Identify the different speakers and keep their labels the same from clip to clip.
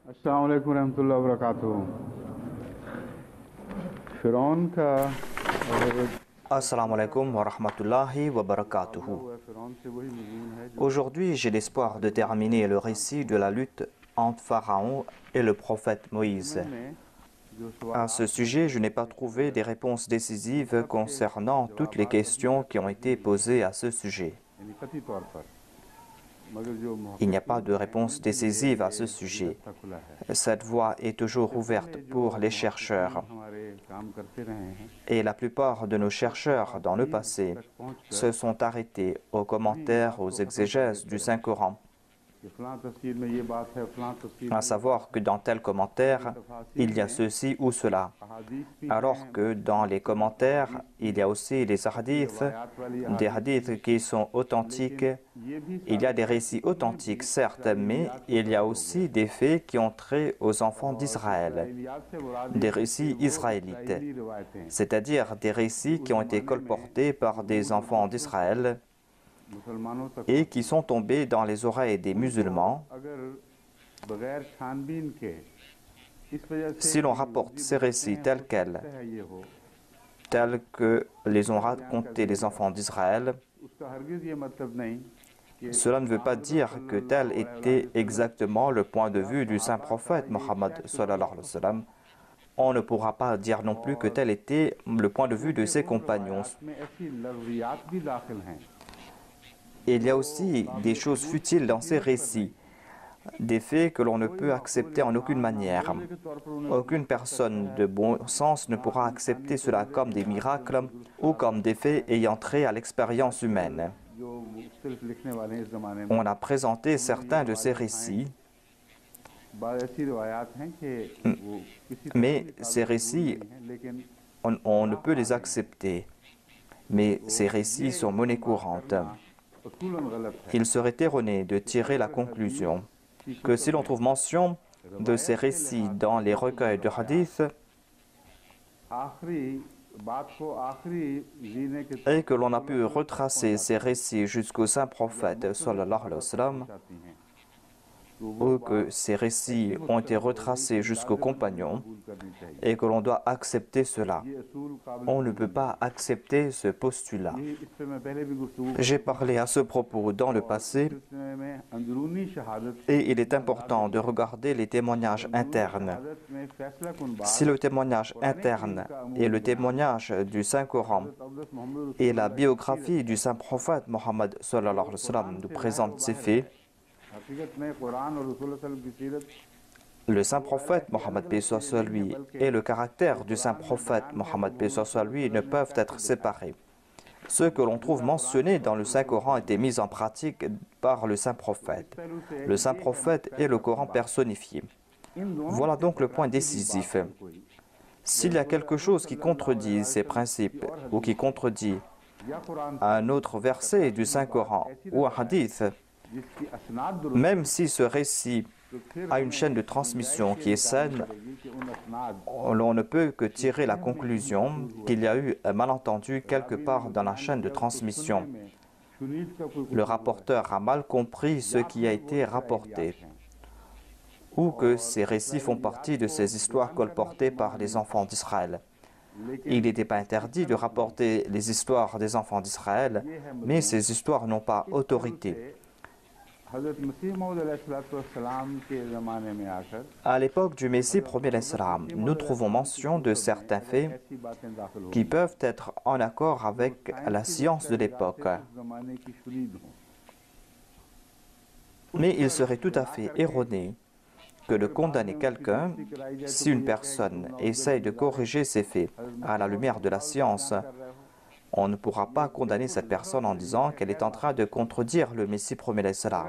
Speaker 1: अस्सलाम वालेकुम रहमतुल्लाहि व बरकातुहू। फ़िरौन का
Speaker 2: Assalamu alaikum wa rahmatullahi wa barakatuhu. Aujourd'hui, j'ai l'espoir de terminer le récit de la lutte entre Pharaon et le prophète Moïse. À ce sujet, je n'ai pas trouvé des réponses décisives concernant toutes les questions qui ont été posées à ce sujet. Il n'y a pas de réponse décisive à ce sujet. Cette voie est toujours ouverte pour les chercheurs. Et la plupart de nos chercheurs dans le passé se sont arrêtés aux commentaires, aux exégèses du Saint-Coran. À savoir que dans tel commentaire, il y a ceci ou cela. Alors que dans les commentaires, il y a aussi des hadiths qui sont authentiques. Il y a des récits authentiques, certes, mais il y a aussi des faits qui ont trait aux enfants d'Israël, des récits israélites, c'est-à-dire des récits qui ont été colportés par des enfants d'Israël et qui sont tombés dans les oreilles des musulmans. Si l'on rapporte ces récits tels que les ont racontés les enfants d'Israël, cela ne veut pas dire que tel était exactement le point de vue du saint prophète Mohammed sallallahu alayhi wa sallam. On ne pourra pas dire non plus que tel était le point de vue de ses compagnons. Il y a aussi des choses futiles dans ces récits, des faits que l'on ne peut accepter en aucune manière. Aucune personne de bon sens ne pourra accepter cela comme des miracles ou comme des faits ayant trait à l'expérience humaine. On a présenté certains de ces récits, mais ces récits, on ne peut les accepter. Mais ces récits sont monnaie courante. Il serait erroné de tirer la conclusion que si l'on trouve mention de ces récits dans les recueils de hadith et que l'on a pu retracer ces récits jusqu'au saint prophète sallallahu alayhi wa sallam, ou que ces récits ont été retracés jusqu'aux compagnons et que l'on doit accepter cela. On ne peut pas accepter ce postulat. J'ai parlé à ce propos dans le passé et il est important de regarder les témoignages internes. Si le témoignage interne est le témoignage du Saint-Coran et la biographie du saint prophète Mohammed sallallahu alayhi wa sallam nous présente ces faits, le saint prophète Mohammed paix soit lui et le caractère du saint prophète Mohammed paix soit lui ne peuvent être séparés. Ce que l'on trouve mentionné dans le Saint-Coran a été mis en pratique par le saint prophète. Le saint prophète est le Coran personnifié. Voilà donc le point décisif. S'il y a quelque chose qui contredit ces principes ou qui contredit un autre verset du Saint-Coran ou un hadith, même si ce récit a une chaîne de transmission qui est saine, on ne peut que tirer la conclusion qu'il y a eu un malentendu quelque part dans la chaîne de transmission. Le rapporteur a mal compris ce qui a été rapporté, ou que ces récits font partie de ces histoires colportées par les enfants d'Israël. Il n'était pas interdit de rapporter les histoires des enfants d'Israël, mais ces histoires n'ont pas autorité. À l'époque du Messie premier l'Islam, nous trouvons mention de certains faits qui peuvent être en accord avec la science de l'époque. Mais il serait tout à fait erroné que de condamner quelqu'un si une personne essaye de corriger ces faits à la lumière de la science. On ne pourra pas condamner cette personne en disant qu'elle est en train de contredire le Messie premier l'Islam.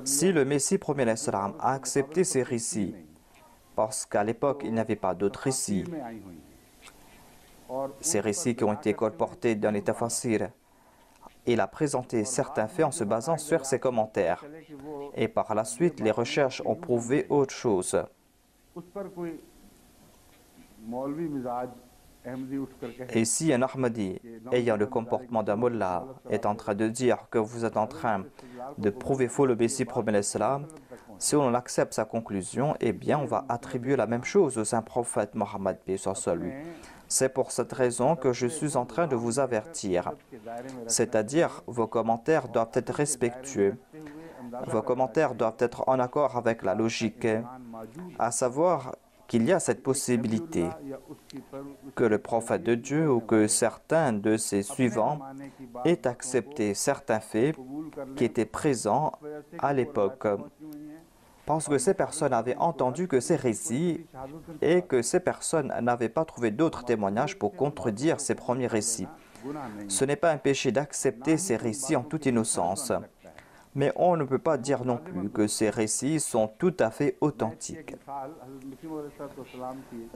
Speaker 2: Si le Messie premier l'Islam a accepté ces récits, parce qu'à l'époque il n'y avait pas d'autres récits, ces récits qui ont été colportés dans les tafasirs, il a présenté certains faits en se basant sur ses commentaires. Et par la suite, les recherches ont prouvé autre chose. Et si un Ahmadi, ayant le comportement d'un mullah, est en train de dire que vous êtes en train de prouver faux le Messie promet l'Islam, si on accepte sa conclusion, eh bien on va attribuer la même chose au saint prophète Mohammed paix soit sur lui. C'est pour cette raison que je suis en train de vous avertir. C'est-à-dire, vos commentaires doivent être respectueux. Vos commentaires doivent être en accord avec la logique, à savoir qu'il y a cette possibilité que le prophète de Dieu ou que certains de ses suivants aient accepté certains faits qui étaient présents à l'époque. Parce que ces personnes avaient entendu que ces récits et que ces personnes n'avaient pas trouvé d'autres témoignages pour contredire ces premiers récits. Ce n'est pas un péché d'accepter ces récits en toute innocence. Mais on ne peut pas dire non plus que ces récits sont tout à fait authentiques.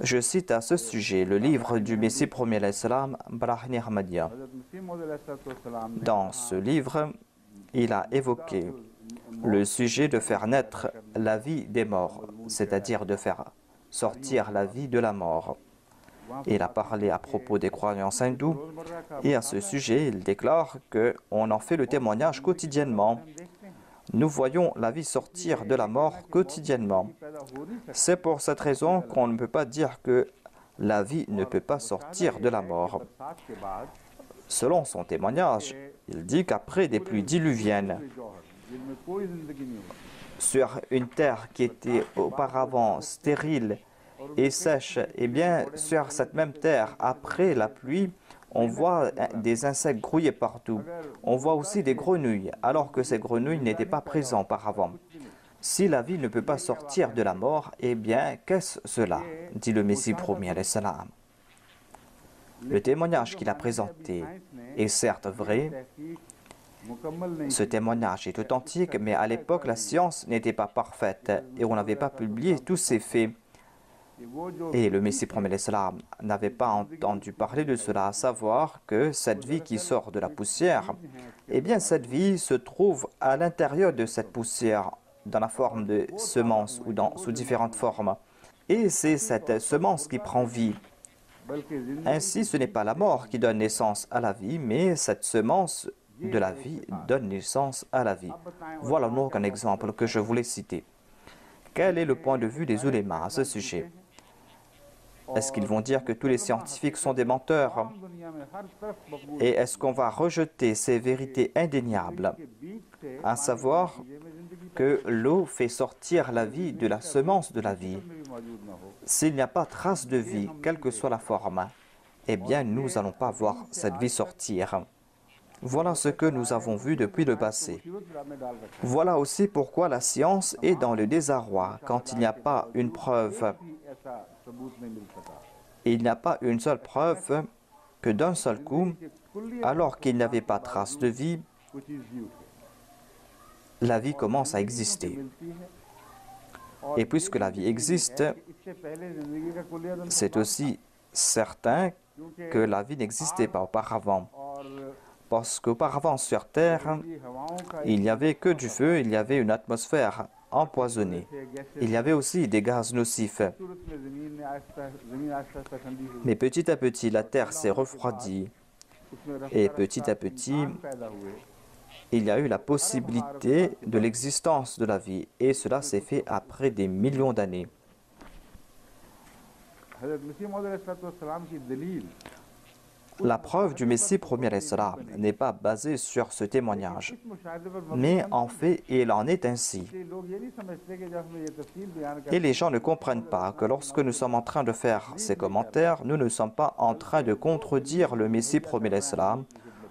Speaker 2: Je cite à ce sujet le livre du Messie premier l'Islam, Brahni Ahmadiyya. Dans ce livre, il a évoqué le sujet de faire naître la vie des morts, c'est-à-dire de faire sortir la vie de la mort. Il a parlé à propos des croyances hindoues et à ce sujet, il déclare qu'on en fait le témoignage quotidiennement. Nous voyons la vie sortir de la mort quotidiennement. C'est pour cette raison qu'on ne peut pas dire que la vie ne peut pas sortir de la mort. Selon son témoignage, il dit qu'après des pluies diluviennes, sur une terre qui était auparavant stérile et sèche, et bien sur cette même terre, après la pluie, on voit des insectes grouiller partout. On voit aussi des grenouilles, alors que ces grenouilles n'étaient pas présentes auparavant. Si la vie ne peut pas sortir de la mort, eh bien, qu'est-ce cela? Dit le Messie premier alayhi salam. Le témoignage qu'il a présenté est certes vrai. Ce témoignage est authentique, mais à l'époque, la science n'était pas parfaite et on n'avait pas publié tous ces faits. Et le Messie premier l'Islam n'avait pas entendu parler de cela, à savoir que cette vie qui sort de la poussière, eh bien cette vie se trouve à l'intérieur de cette poussière, dans la forme de semence ou sous différentes formes. Et c'est cette semence qui prend vie. Ainsi, ce n'est pas la mort qui donne naissance à la vie, mais cette semence de la vie donne naissance à la vie. Voilà donc un exemple que je voulais citer. Quel est le point de vue des ulémas à ce sujet? Est-ce qu'ils vont dire que tous les scientifiques sont des menteurs? Et est-ce qu'on va rejeter ces vérités indéniables, à savoir que l'eau fait sortir la vie de la semence de la vie? S'il n'y a pas trace de vie, quelle que soit la forme, eh bien nous n'allons pas voir cette vie sortir. Voilà ce que nous avons vu depuis le passé. Voilà aussi pourquoi la science est dans le désarroi quand il n'y a pas une preuve. Il n'y a pas une seule preuve que d'un seul coup, alors qu'il n'y avait pas trace de vie, la vie commence à exister. Et puisque la vie existe, c'est aussi certain que la vie n'existait pas auparavant. Parce qu'auparavant sur Terre, il n'y avait que du feu, il y avait une atmosphère empoisonnée. Il y avait aussi des gaz nocifs. Mais petit à petit, la Terre s'est refroidie. Et petit à petit, il y a eu la possibilité de l'existence de la vie. Et cela s'est fait après des millions d'années. La preuve du Messie premier l'Islam n'est pas basée sur ce témoignage, mais en fait, il en est ainsi. Et les gens ne comprennent pas que lorsque nous sommes en train de faire ces commentaires, nous ne sommes pas en train de contredire le Messie premier l'Islam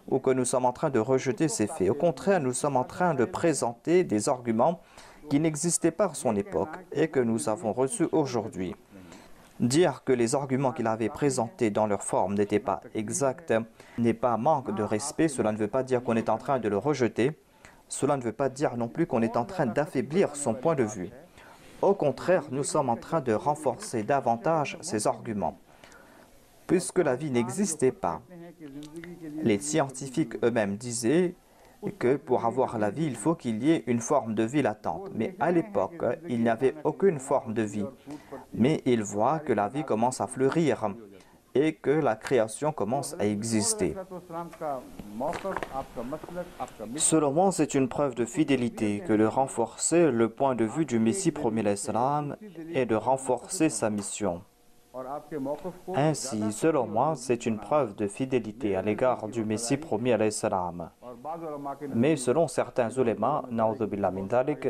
Speaker 2: ou que nous sommes en train de rejeter ces faits. Au contraire, nous sommes en train de présenter des arguments qui n'existaient pas à son époque et que nous avons reçus aujourd'hui. Dire que les arguments qu'il avait présentés dans leur forme n'étaient pas exacts n'est pas manque de respect. Cela ne veut pas dire qu'on est en train de le rejeter. Cela ne veut pas dire non plus qu'on est en train d'affaiblir son point de vue. Au contraire, nous sommes en train de renforcer davantage ces arguments. Puisque la vie n'existait pas, Les scientifiques eux-mêmes disaient que pour avoir la vie, il faut qu'il y ait une forme de vie latente. Mais à l'époque, il n'y avait aucune forme de vie. Mais ils voient que la vie commence à fleurir et que la création commence à exister. Selon moi, c'est une preuve de fidélité que de renforcer le point de vue du Messie premier l'Islam et de renforcer sa mission. Ainsi, selon moi, c'est une preuve de fidélité à l'égard du Messie premier l'Islam. Mais selon certains ulémas, na'udzubillah min dhalik,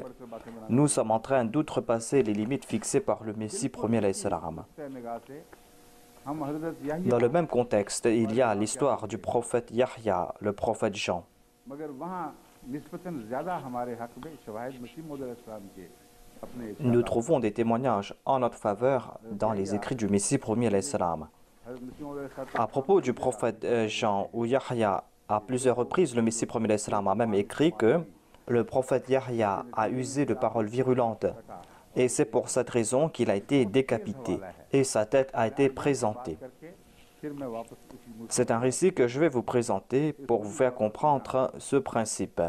Speaker 2: nous sommes en train d'outrepasser les limites fixées par le Messie premier l'Islam. Dans le même contexte, il y a l'histoire du prophète Yahya, le prophète Jean. Nous trouvons des témoignages en notre faveur dans les écrits du Messie premier l'Islam. À propos du prophète Jean ou Yahya, à plusieurs reprises, le Messie premier l'Islam a même écrit que le prophète Yahya a usé de paroles virulentes. Et c'est pour cette raison qu'il a été décapité et sa tête a été présentée. C'est un récit que je vais vous présenter pour vous faire comprendre ce principe.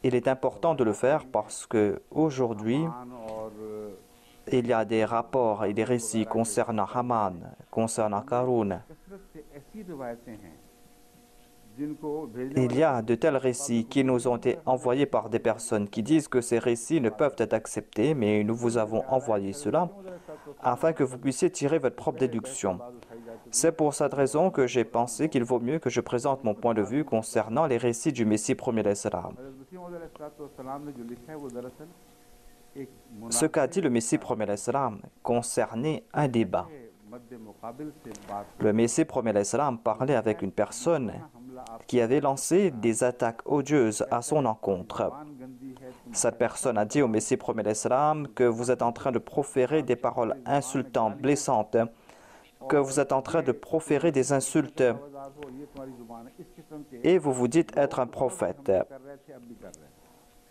Speaker 2: Il est important de le faire parce qu'aujourd'hui, il y a des rapports et des récits concernant Haman, concernant Karun. Il y a de tels récits qui nous ont été envoyés par des personnes qui disent que ces récits ne peuvent être acceptés, mais nous vous avons envoyé cela afin que vous puissiez tirer votre propre déduction. C'est pour cette raison que j'ai pensé qu'il vaut mieux que je présente mon point de vue concernant les récits du Messie premier l'Islam. Ce qu'a dit le Messie premier l'Islam concernait un débat. Le Messie premier l'Islam parlait avec une personne qui avait lancé des attaques odieuses à son encontre. Cette personne a dit au Messie premier l'Islam que vous êtes en train de proférer des paroles insultantes, blessantes, que vous êtes en train de proférer des insultes et vous vous dites être un prophète.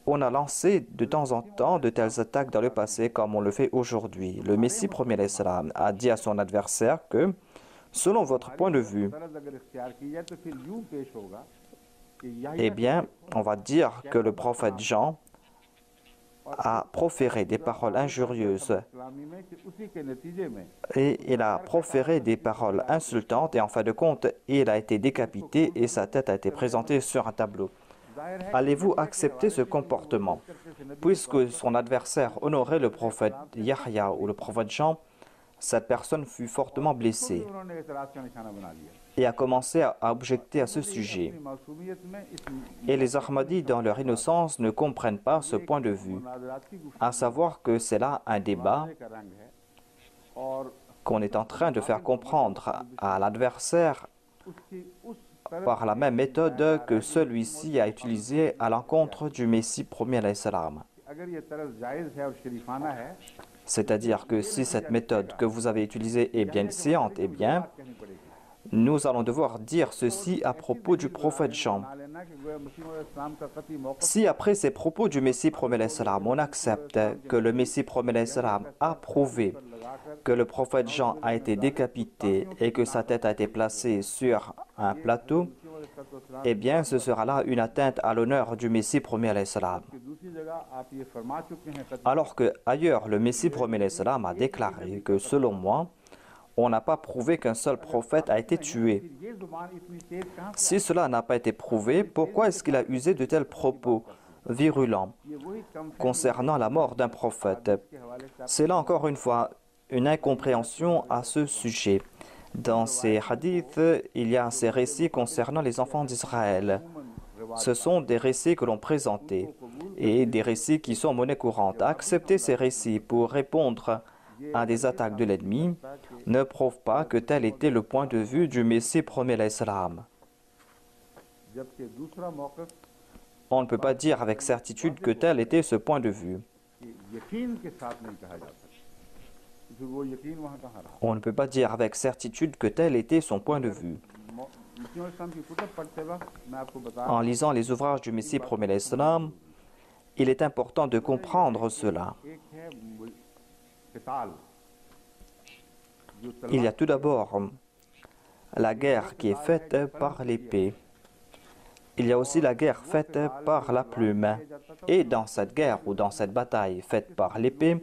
Speaker 2: On a lancé de temps en temps de telles attaques dans le passé comme on le fait aujourd'hui. Le Messie premier l'Islam a dit à son adversaire que, selon votre point de vue, eh bien, on va dire que le prophète Jean a proféré des paroles injurieuses et il a proféré des paroles insultantes et en fin de compte, il a été décapité et sa tête a été présentée sur un tableau. Allez-vous accepter ce comportement? Puisque son adversaire honorait le prophète Yahya ou le prophète Jean, cette personne fut fortement blessée et a commencé à objecter à ce sujet. Et les Ahmadis, dans leur innocence, ne comprennent pas ce point de vue, à savoir que c'est là un débat qu'on est en train de faire comprendre à l'adversaire par la même méthode que celui-ci a utilisé à l'encontre du Messie premier l'Islam. C'est-à-dire que si cette méthode que vous avez utilisée est bien séante, eh bien, nous allons devoir dire ceci à propos du prophète Jean. Si après ces propos du Messie premier l'Islam, on accepte que le Messie premier l'Islam a prouvé que le prophète Jean a été décapité et que sa tête a été placée sur un plateau, eh bien, ce sera là une atteinte à l'honneur du Messie premier l'Islam. Alors que ailleurs, le Messie premier l'Islam a déclaré que, selon moi, on n'a pas prouvé qu'un seul prophète a été tué. Si cela n'a pas été prouvé, pourquoi est-ce qu'il a usé de tels propos virulents concernant la mort d'un prophète? C'est là encore une fois une incompréhension à ce sujet. Dans ces hadiths, il y a ces récits concernant les enfants d'Israël. Ce sont des récits que l'on présentait et des récits qui sont monnaie courante. Accepter ces récits pour répondre à des attaques de l'ennemi ne prouve pas que tel était le point de vue du Messie premier l'Islam. On ne peut pas dire avec certitude que tel était ce point de vue. On ne peut pas dire avec certitude que tel était son point de vue. En lisant les ouvrages du Messie premier l'Islam, il est important de comprendre cela. Il y a tout d'abord la guerre qui est faite par l'épée. Il y a aussi la guerre faite par la plume. Et dans cette guerre ou dans cette bataille faite par l'épée,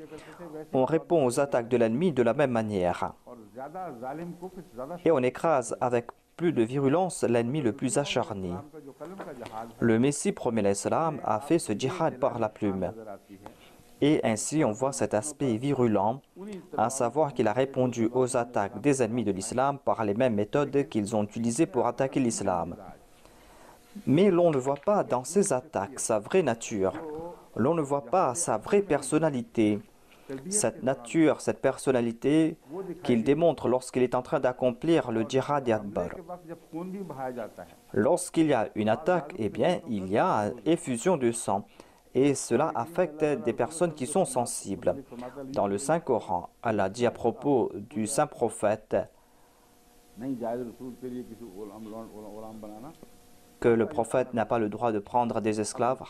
Speaker 2: on répond aux attaques de l'ennemi de la même manière. Et on écrase avec plus de virulence l'ennemi le plus acharné. Le Messie promet l'Islam a fait ce djihad par la plume. Et ainsi on voit cet aspect virulent, à savoir qu'il a répondu aux attaques des ennemis de l'islam par les mêmes méthodes qu'ils ont utilisées pour attaquer l'islam. Mais l'on ne voit pas dans ces attaques sa vraie nature. L'on ne voit pas sa vraie personnalité. Cette nature, cette personnalité qu'il démontre lorsqu'il est en train d'accomplir le djihad akbar. Lorsqu'il y a une attaque, eh bien, il y a effusion de sang. Et cela affecte des personnes qui sont sensibles. Dans le Saint-Coran, Allah dit à propos du Saint-Prophète que le prophète n'a pas le droit de prendre des esclaves.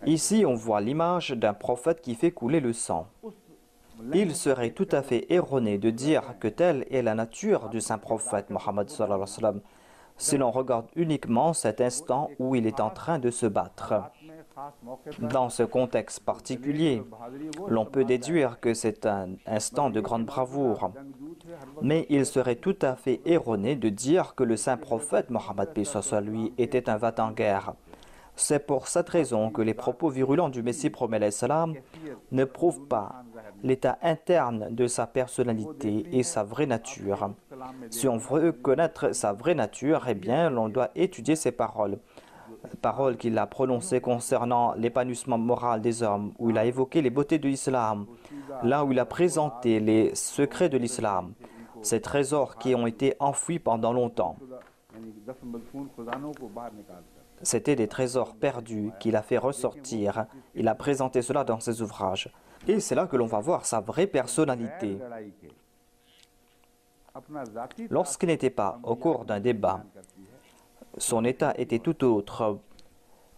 Speaker 2: Ici, on voit l'image d'un prophète qui fait couler le sang. Il serait tout à fait erroné de dire que telle est la nature du Saint-Prophète Mohammed sallallahu alayhi wa sallam, si l'on regarde uniquement cet instant où il est en train de se battre. Dans ce contexte particulier, l'on peut déduire que c'est un instant de grande bravoure. Mais il serait tout à fait erroné de dire que le saint prophète Mohammed paix soit lui était un va-t-en-guerre. C'est pour cette raison que les propos virulents du Messie promet l'Islam ne prouvent pas l'état interne de sa personnalité et sa vraie nature. Si on veut connaître sa vraie nature, eh bien, l'on doit étudier ses paroles. Paroles qu'il a prononcées concernant l'épanouissement moral des hommes, où il a évoqué les beautés de l'islam, là où il a présenté les secrets de l'islam, ces trésors qui ont été enfouis pendant longtemps. C'était des trésors perdus qu'il a fait ressortir. Il a présenté cela dans ses ouvrages. Et c'est là que l'on va voir sa vraie personnalité. Lorsqu'il n'était pas au cours d'un débat, son état était tout autre.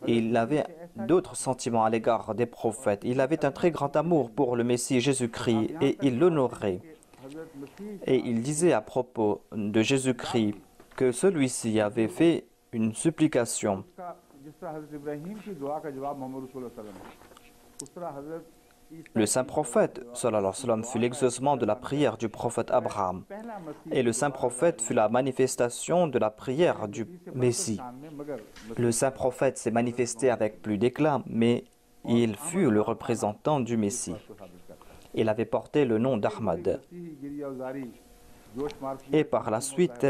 Speaker 2: Il avait d'autres sentiments à l'égard des prophètes. Il avait un très grand amour pour le Messie Jésus-Christ et il l'honorait. Et il disait à propos de Jésus-Christ que celui-ci avait fait une supplication. Le saint prophète sallallahu alayhi wa sallam fut l'exaucement de la prière du prophète Abraham et le saint prophète fut la manifestation de la prière du Messie. Le saint prophète s'est manifesté avec plus d'éclat, mais il fut le représentant du Messie. Il avait porté le nom d'Ahmad. Et par la suite,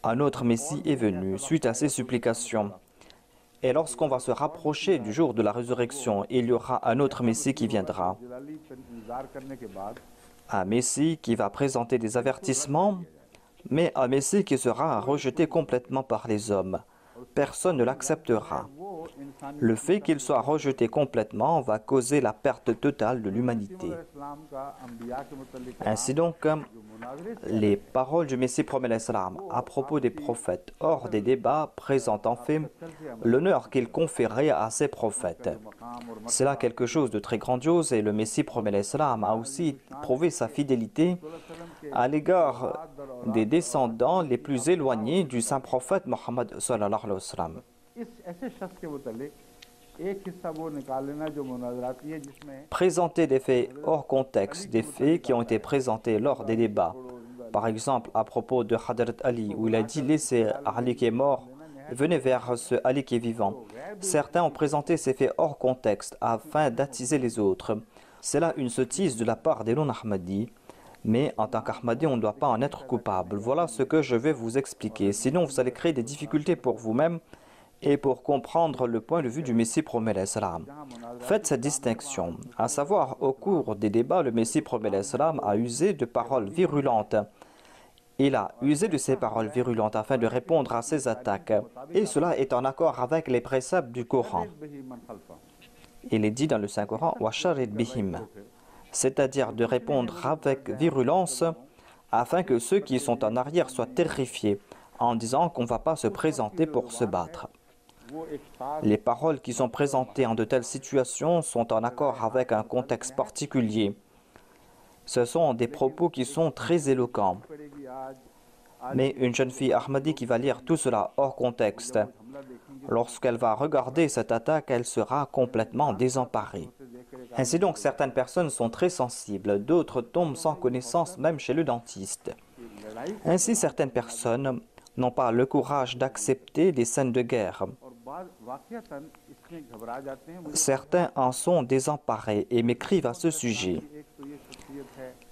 Speaker 2: un autre Messie est venu suite à ses supplications. Et lorsqu'on va se rapprocher du jour de la résurrection, il y aura un autre Messie qui viendra. Un Messie qui va présenter des avertissements, mais un Messie qui sera rejeté complètement par les hommes. Personne ne l'acceptera. Le fait qu'il soit rejeté complètement va causer la perte totale de l'humanité. Ainsi donc, les paroles du Messie promet l'Islam à propos des prophètes hors des débats présentent en fait l'honneur qu'il conférait à ces prophètes. C'est là quelque chose de très grandiose et le Messie promet l'Islam a aussi prouvé sa fidélité à l'égard des descendants les plus éloignés du saint prophète Mohammed sallallahu alayhi wa sallam. Présenter des faits hors contexte, des faits qui ont été présentés lors des débats. Par exemple, à propos de Hadrat Ali, où il a dit « Laissez Ali qui est mort, venez vers ce Ali qui est vivant ». Certains ont présenté ces faits hors contexte afin d'attiser les autres. C'est là une sottise de la part des non-Ahmadis. Mais en tant qu'Ahmadi, on ne doit pas en être coupable. Voilà ce que je vais vous expliquer. Sinon, vous allez créer des difficultés pour vous-même et pour comprendre le point de vue du Messie promet l'Islam. Faites cette distinction. À savoir, au cours des débats, le Messie promet l'Islam a usé de paroles virulentes. Il a usé de ces paroles virulentes afin de répondre à ces attaques. Et cela est en accord avec les préceptes du Coran. Il est dit dans le Saint-Coran « Washarid bihim », c'est-à-dire de répondre avec virulence afin que ceux qui sont en arrière soient terrifiés en disant qu'on ne va pas se présenter pour se battre. Les paroles qui sont présentées en de telles situations sont en accord avec un contexte particulier. Ce sont des propos qui sont très éloquents. Mais une jeune fille Ahmadi qui va lire tout cela hors contexte, lorsqu'elle va regarder cette attaque, elle sera complètement désemparée. Ainsi donc, certaines personnes sont très sensibles, d'autres tombent sans connaissance même chez le dentiste. Ainsi, certaines personnes n'ont pas le courage d'accepter des scènes de guerre. Certains en sont désemparés et m'écrivent à ce sujet.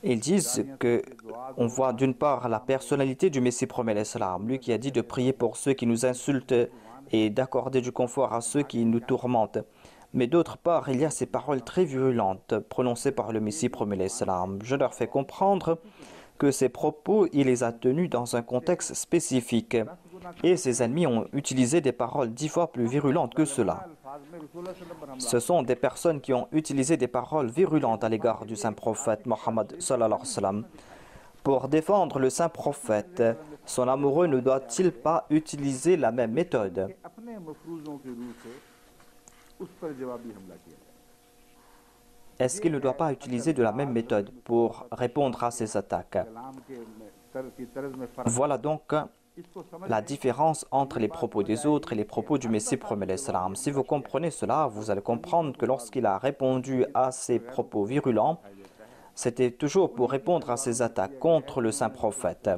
Speaker 2: Ils disent qu'on voit d'une part la personnalité du Messie promet l'Islam, lui qui a dit de prier pour ceux qui nous insultent et d'accorder du confort à ceux qui nous tourmentent. Mais d'autre part, il y a ces paroles très virulentes prononcées par le Messie promet l'Islam. Je leur fais comprendre que ces propos, il les a tenus dans un contexte spécifique. Et ses ennemis ont utilisé des paroles 10 fois plus virulentes que cela. Ce sont des personnes qui ont utilisé des paroles virulentes à l'égard du saint prophète Mohammed sallallahu alayhi wa sallam. Pour défendre le saint prophète, son amoureux ne doit-il pas utiliser la même méthode? Est-ce qu'il ne doit pas utiliser de la même méthode pour répondre à ces attaques? Voilà donc la différence entre les propos des autres et les propos du Messie promet l'Islam. Si vous comprenez cela, vous allez comprendre que lorsqu'il a répondu à ces propos virulents, c'était toujours pour répondre à ces attaques contre le saint prophète.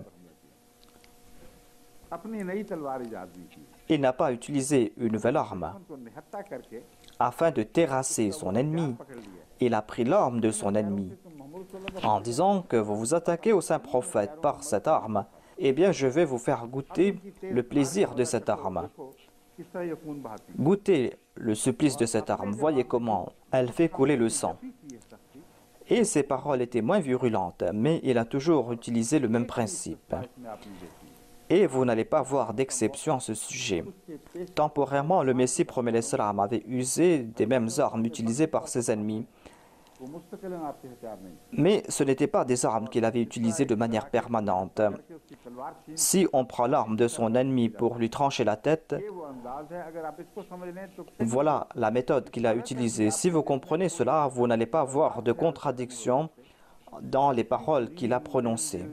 Speaker 2: Il n'a pas utilisé une nouvelle arme. Afin de terrasser son ennemi, il a pris l'arme de son ennemi en disant que vous vous attaquez au saint prophète par cette arme. Eh bien, je vais vous faire goûter le plaisir de cette arme. Goûtez le supplice de cette arme. Voyez comment elle fait couler le sang. Et ses paroles étaient moins virulentes, mais il a toujours utilisé le même principe. Et vous n'allez pas voir d'exception à ce sujet. Temporairement, le Messie promet l'Islam avait usé des mêmes armes utilisées par ses ennemis. Mais ce n'étaient pas des armes qu'il avait utilisées de manière permanente. Si on prend l'arme de son ennemi pour lui trancher la tête, voilà la méthode qu'il a utilisée. Si vous comprenez cela, vous n'allez pas voir de contradiction dans les paroles qu'il a prononcées.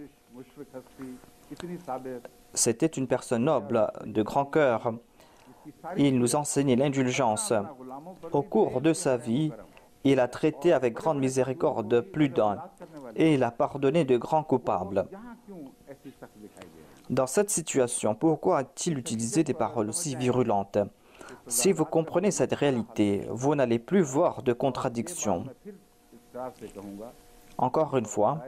Speaker 2: C'était une personne noble, de grand cœur. Il nous enseignait l'indulgence. Au cours de sa vie, il a traité avec grande miséricorde plus d'un et il a pardonné de grands coupables. Dans cette situation, pourquoi a-t-il utilisé des paroles aussi virulentes? Si vous comprenez cette réalité, vous n'allez plus voir de contradiction. Encore une fois,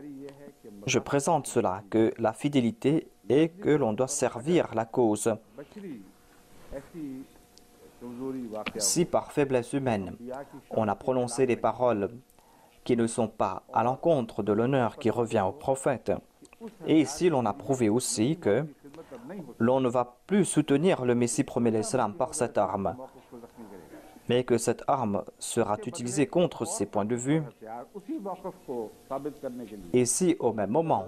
Speaker 2: je présente cela, que la fidélité est que l'on doit servir la cause. Si par faiblesse humaine, on a prononcé des paroles qui ne sont pas à l'encontre de l'honneur qui revient au prophète, et si l'on a prouvé aussi que l'on ne va plus soutenir le Messie promet l'Islam par cette arme, mais que cette arme sera utilisée contre ses points de vue, et si au même moment,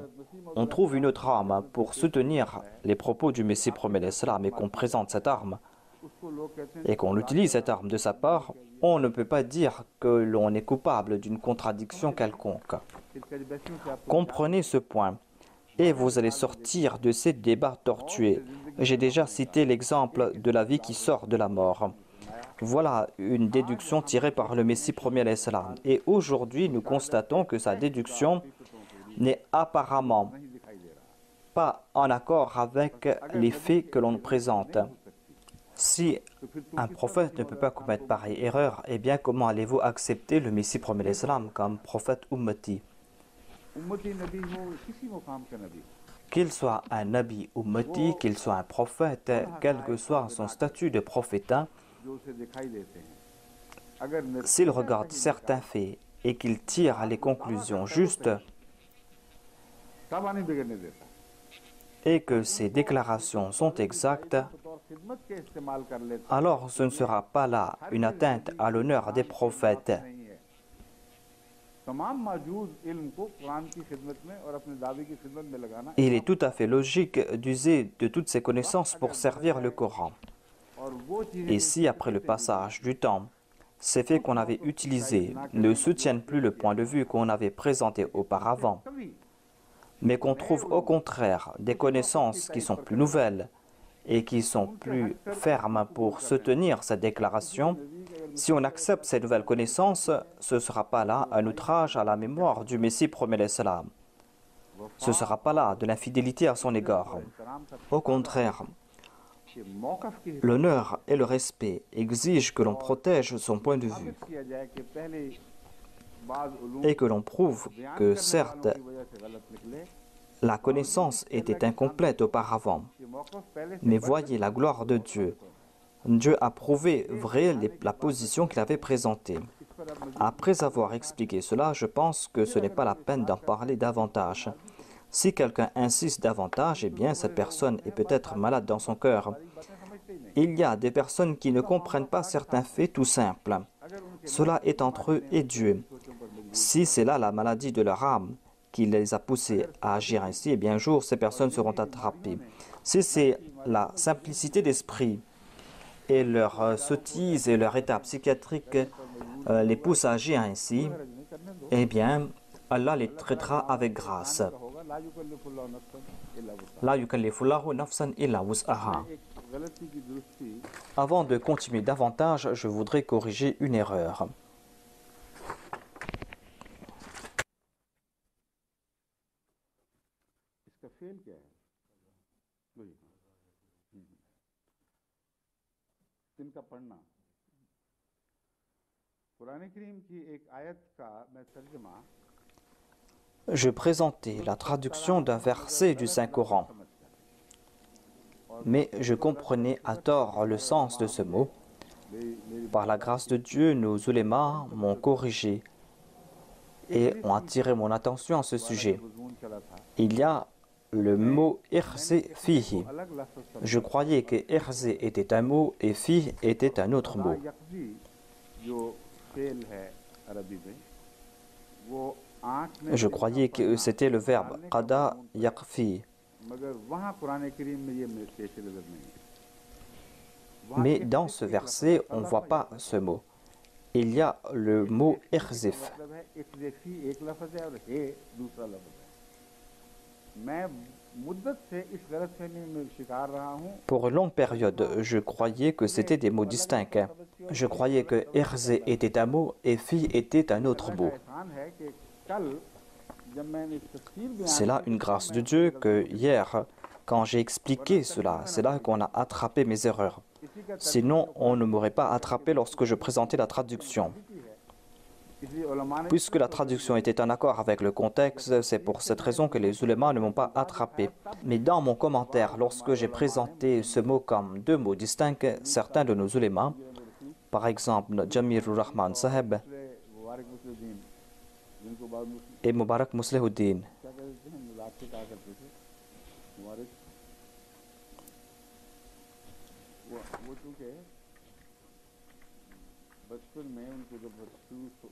Speaker 2: on trouve une autre arme pour soutenir les propos du Messie promet l'Islam et qu'on présente cette arme, et qu'on utilise cette arme de sa part, on ne peut pas dire que l'on est coupable d'une contradiction quelconque. Comprenez ce point, et vous allez sortir de ces débats tortueux. J'ai déjà cité l'exemple de la vie qui sort de la mort. Voilà une déduction tirée par le Messie premier l'Islam. Et aujourd'hui, nous constatons que sa déduction n'est apparemment pas en accord avec les faits que l'on nous présente. Si un prophète ne peut pas commettre pareille erreur, eh bien comment allez-vous accepter le Messie premier l'Islam comme prophète ummati? Qu'il soit un nabi ummati, qu'il soit un prophète, quel que soit son statut de prophète, s'il regarde certains faits et qu'il tire les conclusions justes et que ces déclarations sont exactes, alors ce ne sera pas là une atteinte à l'honneur des prophètes. Il est tout à fait logique d'user de toutes ces connaissances pour servir le Coran. Et si après le passage du temps, ces faits qu'on avait utilisés ne soutiennent plus le point de vue qu'on avait présenté auparavant, mais qu'on trouve au contraire des connaissances qui sont plus nouvelles et qui sont plus fermes pour soutenir cette déclaration, si on accepte ces nouvelles connaissances, ce ne sera pas là un outrage à la mémoire du Messie promet l'Islam. Ce ne sera pas là de l'infidélité à son égard. Au contraire, l'honneur et le respect exigent que l'on protège son point de vue et que l'on prouve que certes, la connaissance était incomplète auparavant. Mais voyez la gloire de Dieu. Dieu a prouvé vrai la position qu'il avait présentée. Après avoir expliqué cela, je pense que ce n'est pas la peine d'en parler davantage. Si quelqu'un insiste davantage, eh bien cette personne est peut-être malade dans son cœur. Il y a des personnes qui ne comprennent pas certains faits tout simples. Cela est entre eux et Dieu. Si c'est là la maladie de leur âme qui les a poussés à agir ainsi, eh bien un jour ces personnes seront attrapées. Si c'est la simplicité d'esprit et leur sottise et leur état psychiatrique les poussent à agir ainsi, eh bien Allah les traitera avec grâce. La yukallifullahu nafsan illa wus'aha. Avant de continuer davantage, je voudrais corriger une erreur. Je présentais la traduction d'un verset du Saint-Coran, mais je comprenais à tort le sens de ce mot. Par la grâce de Dieu, nos ulémas m'ont corrigé et ont attiré mon attention à ce sujet. Il y a le mot « irzi fihi ». Je croyais que « irzi » était un mot et « fi » était un autre mot. Je croyais que c'était le verbe « qada yaqfi ». Mais dans ce verset, on ne voit pas ce mot. Il y a le mot « irzif ». Pour une longue période, je croyais que c'était des mots distincts. Je croyais que « irzi » était un mot et « fi » était un autre mot. C'est là une grâce de Dieu que hier, quand j'ai expliqué cela, c'est là qu'on a attrapé mes erreurs. Sinon, on ne m'aurait pas attrapé lorsque je présentais la traduction. Puisque la traduction était en accord avec le contexte, c'est pour cette raison que les ulémas ne m'ont pas attrapé. Mais dans mon commentaire, lorsque j'ai présenté ce mot comme deux mots distincts, certains de nos ulémas, par exemple Jamirur Rahman Saheb et Mubarak Muslihuddin,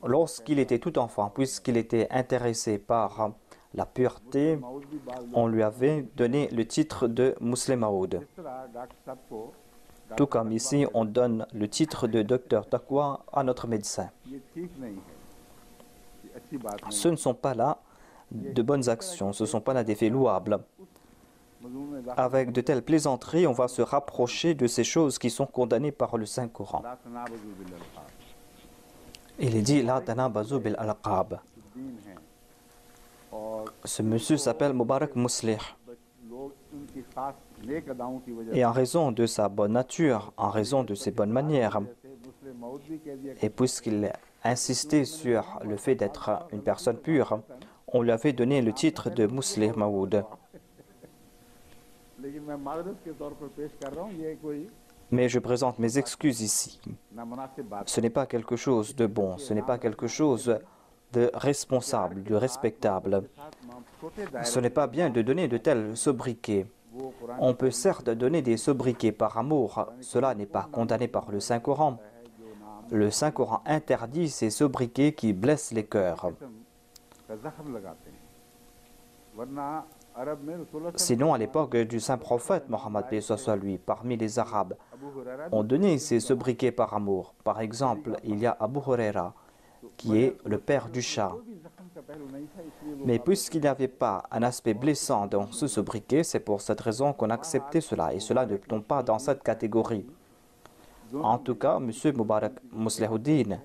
Speaker 2: lorsqu'il était tout enfant, puisqu'il était intéressé par la pureté, on lui avait donné le titre de Muslim Maoud. Tout comme ici, on donne le titre de docteur Taqwa à notre médecin. Ce ne sont pas là de bonnes actions, ce ne sont pas là des faits louables. Avec de telles plaisanteries, on va se rapprocher de ces choses qui sont condamnées par le Saint-Coran. Il est dit « La tanabazu bil alqab ». Ce monsieur s'appelle Mubarak Muslih. Et en raison de sa bonne nature, en raison de ses bonnes manières, et puisqu'il insistait sur le fait d'être une personne pure, on lui avait donné le titre de Muslih Maoud. Mais je présente mes excuses ici. Ce n'est pas quelque chose de bon, ce n'est pas quelque chose de responsable, de respectable. Ce n'est pas bien de donner de tels sobriquets. On peut certes donner des sobriquets par amour, cela n'est pas condamné par le Saint-Coran. Le Saint-Coran interdit ces sobriquets qui blessent les cœurs. Sinon, à l'époque du Saint-Prophète Mohammed, paix soit sur lui, parmi les Arabes, ont donné ces sobriquets par amour. Par exemple, il y a Abu Huraira, qui est le père du chat. Mais puisqu'il n'y avait pas un aspect blessant dans ce sobriquet, c'est pour cette raison qu'on a accepté cela, et cela ne tombe pas dans cette catégorie. En tout cas, M. Mubarak Muslihuddin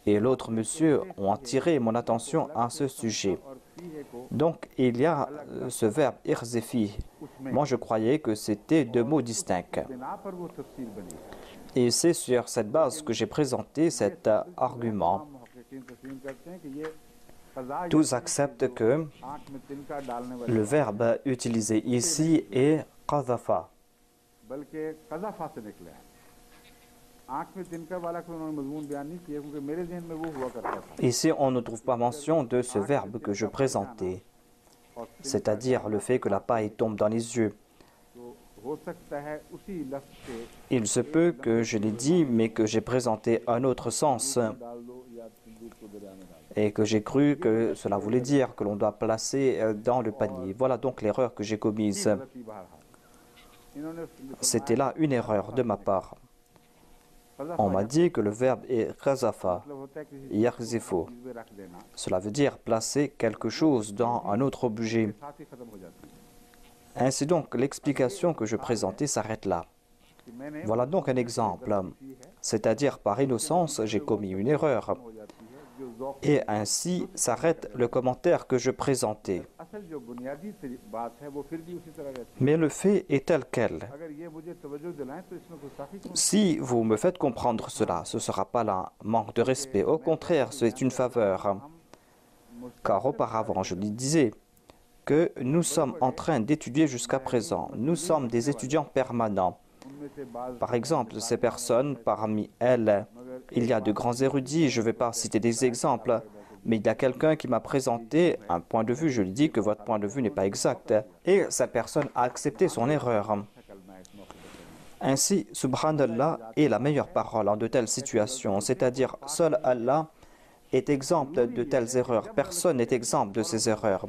Speaker 2: et l'autre monsieur ont attiré mon attention à ce sujet. Donc, il y a ce verbe « irzifi ». Moi, je croyais que c'était deux mots distincts. Et c'est sur cette base que j'ai présenté cet argument. Tous acceptent que le verbe utilisé ici est « qadhafa ». Ici, on ne trouve pas mention de ce verbe que je présentais, c'est-à-dire le fait que la paille tombe dans les yeux. Il se peut que je l'ai dit, mais que j'ai présenté un autre sens et que j'ai cru que cela voulait dire que l'on doit placer dans le panier. Voilà donc l'erreur que j'ai commise. C'était là une erreur de ma part. On m'a dit que le verbe est qazafa, yakhzifu. Cela veut dire placer quelque chose dans un autre objet. Ainsi donc, l'explication que je présentais s'arrête là. Voilà donc un exemple. C'est-à-dire, par innocence, j'ai commis une erreur. Et ainsi s'arrête le commentaire que je présentais. Mais le fait est tel quel. Si vous me faites comprendre cela, ce ne sera pas un manque de respect. Au contraire, c'est une faveur. Car auparavant, je lui disais que nous sommes en train d'étudier jusqu'à présent. Nous sommes des étudiants permanents. Par exemple, ces personnes, parmi elles, il y a de grands érudits, je ne vais pas citer des exemples, mais il y a quelqu'un qui m'a présenté un point de vue, je lui dis que votre point de vue n'est pas exact, et cette personne a accepté son erreur. Ainsi, Subhanallah est la meilleure parole en de telles situations, c'est-à-dire seul Allah est exempt de telles erreurs, personne n'est exempt de ces erreurs.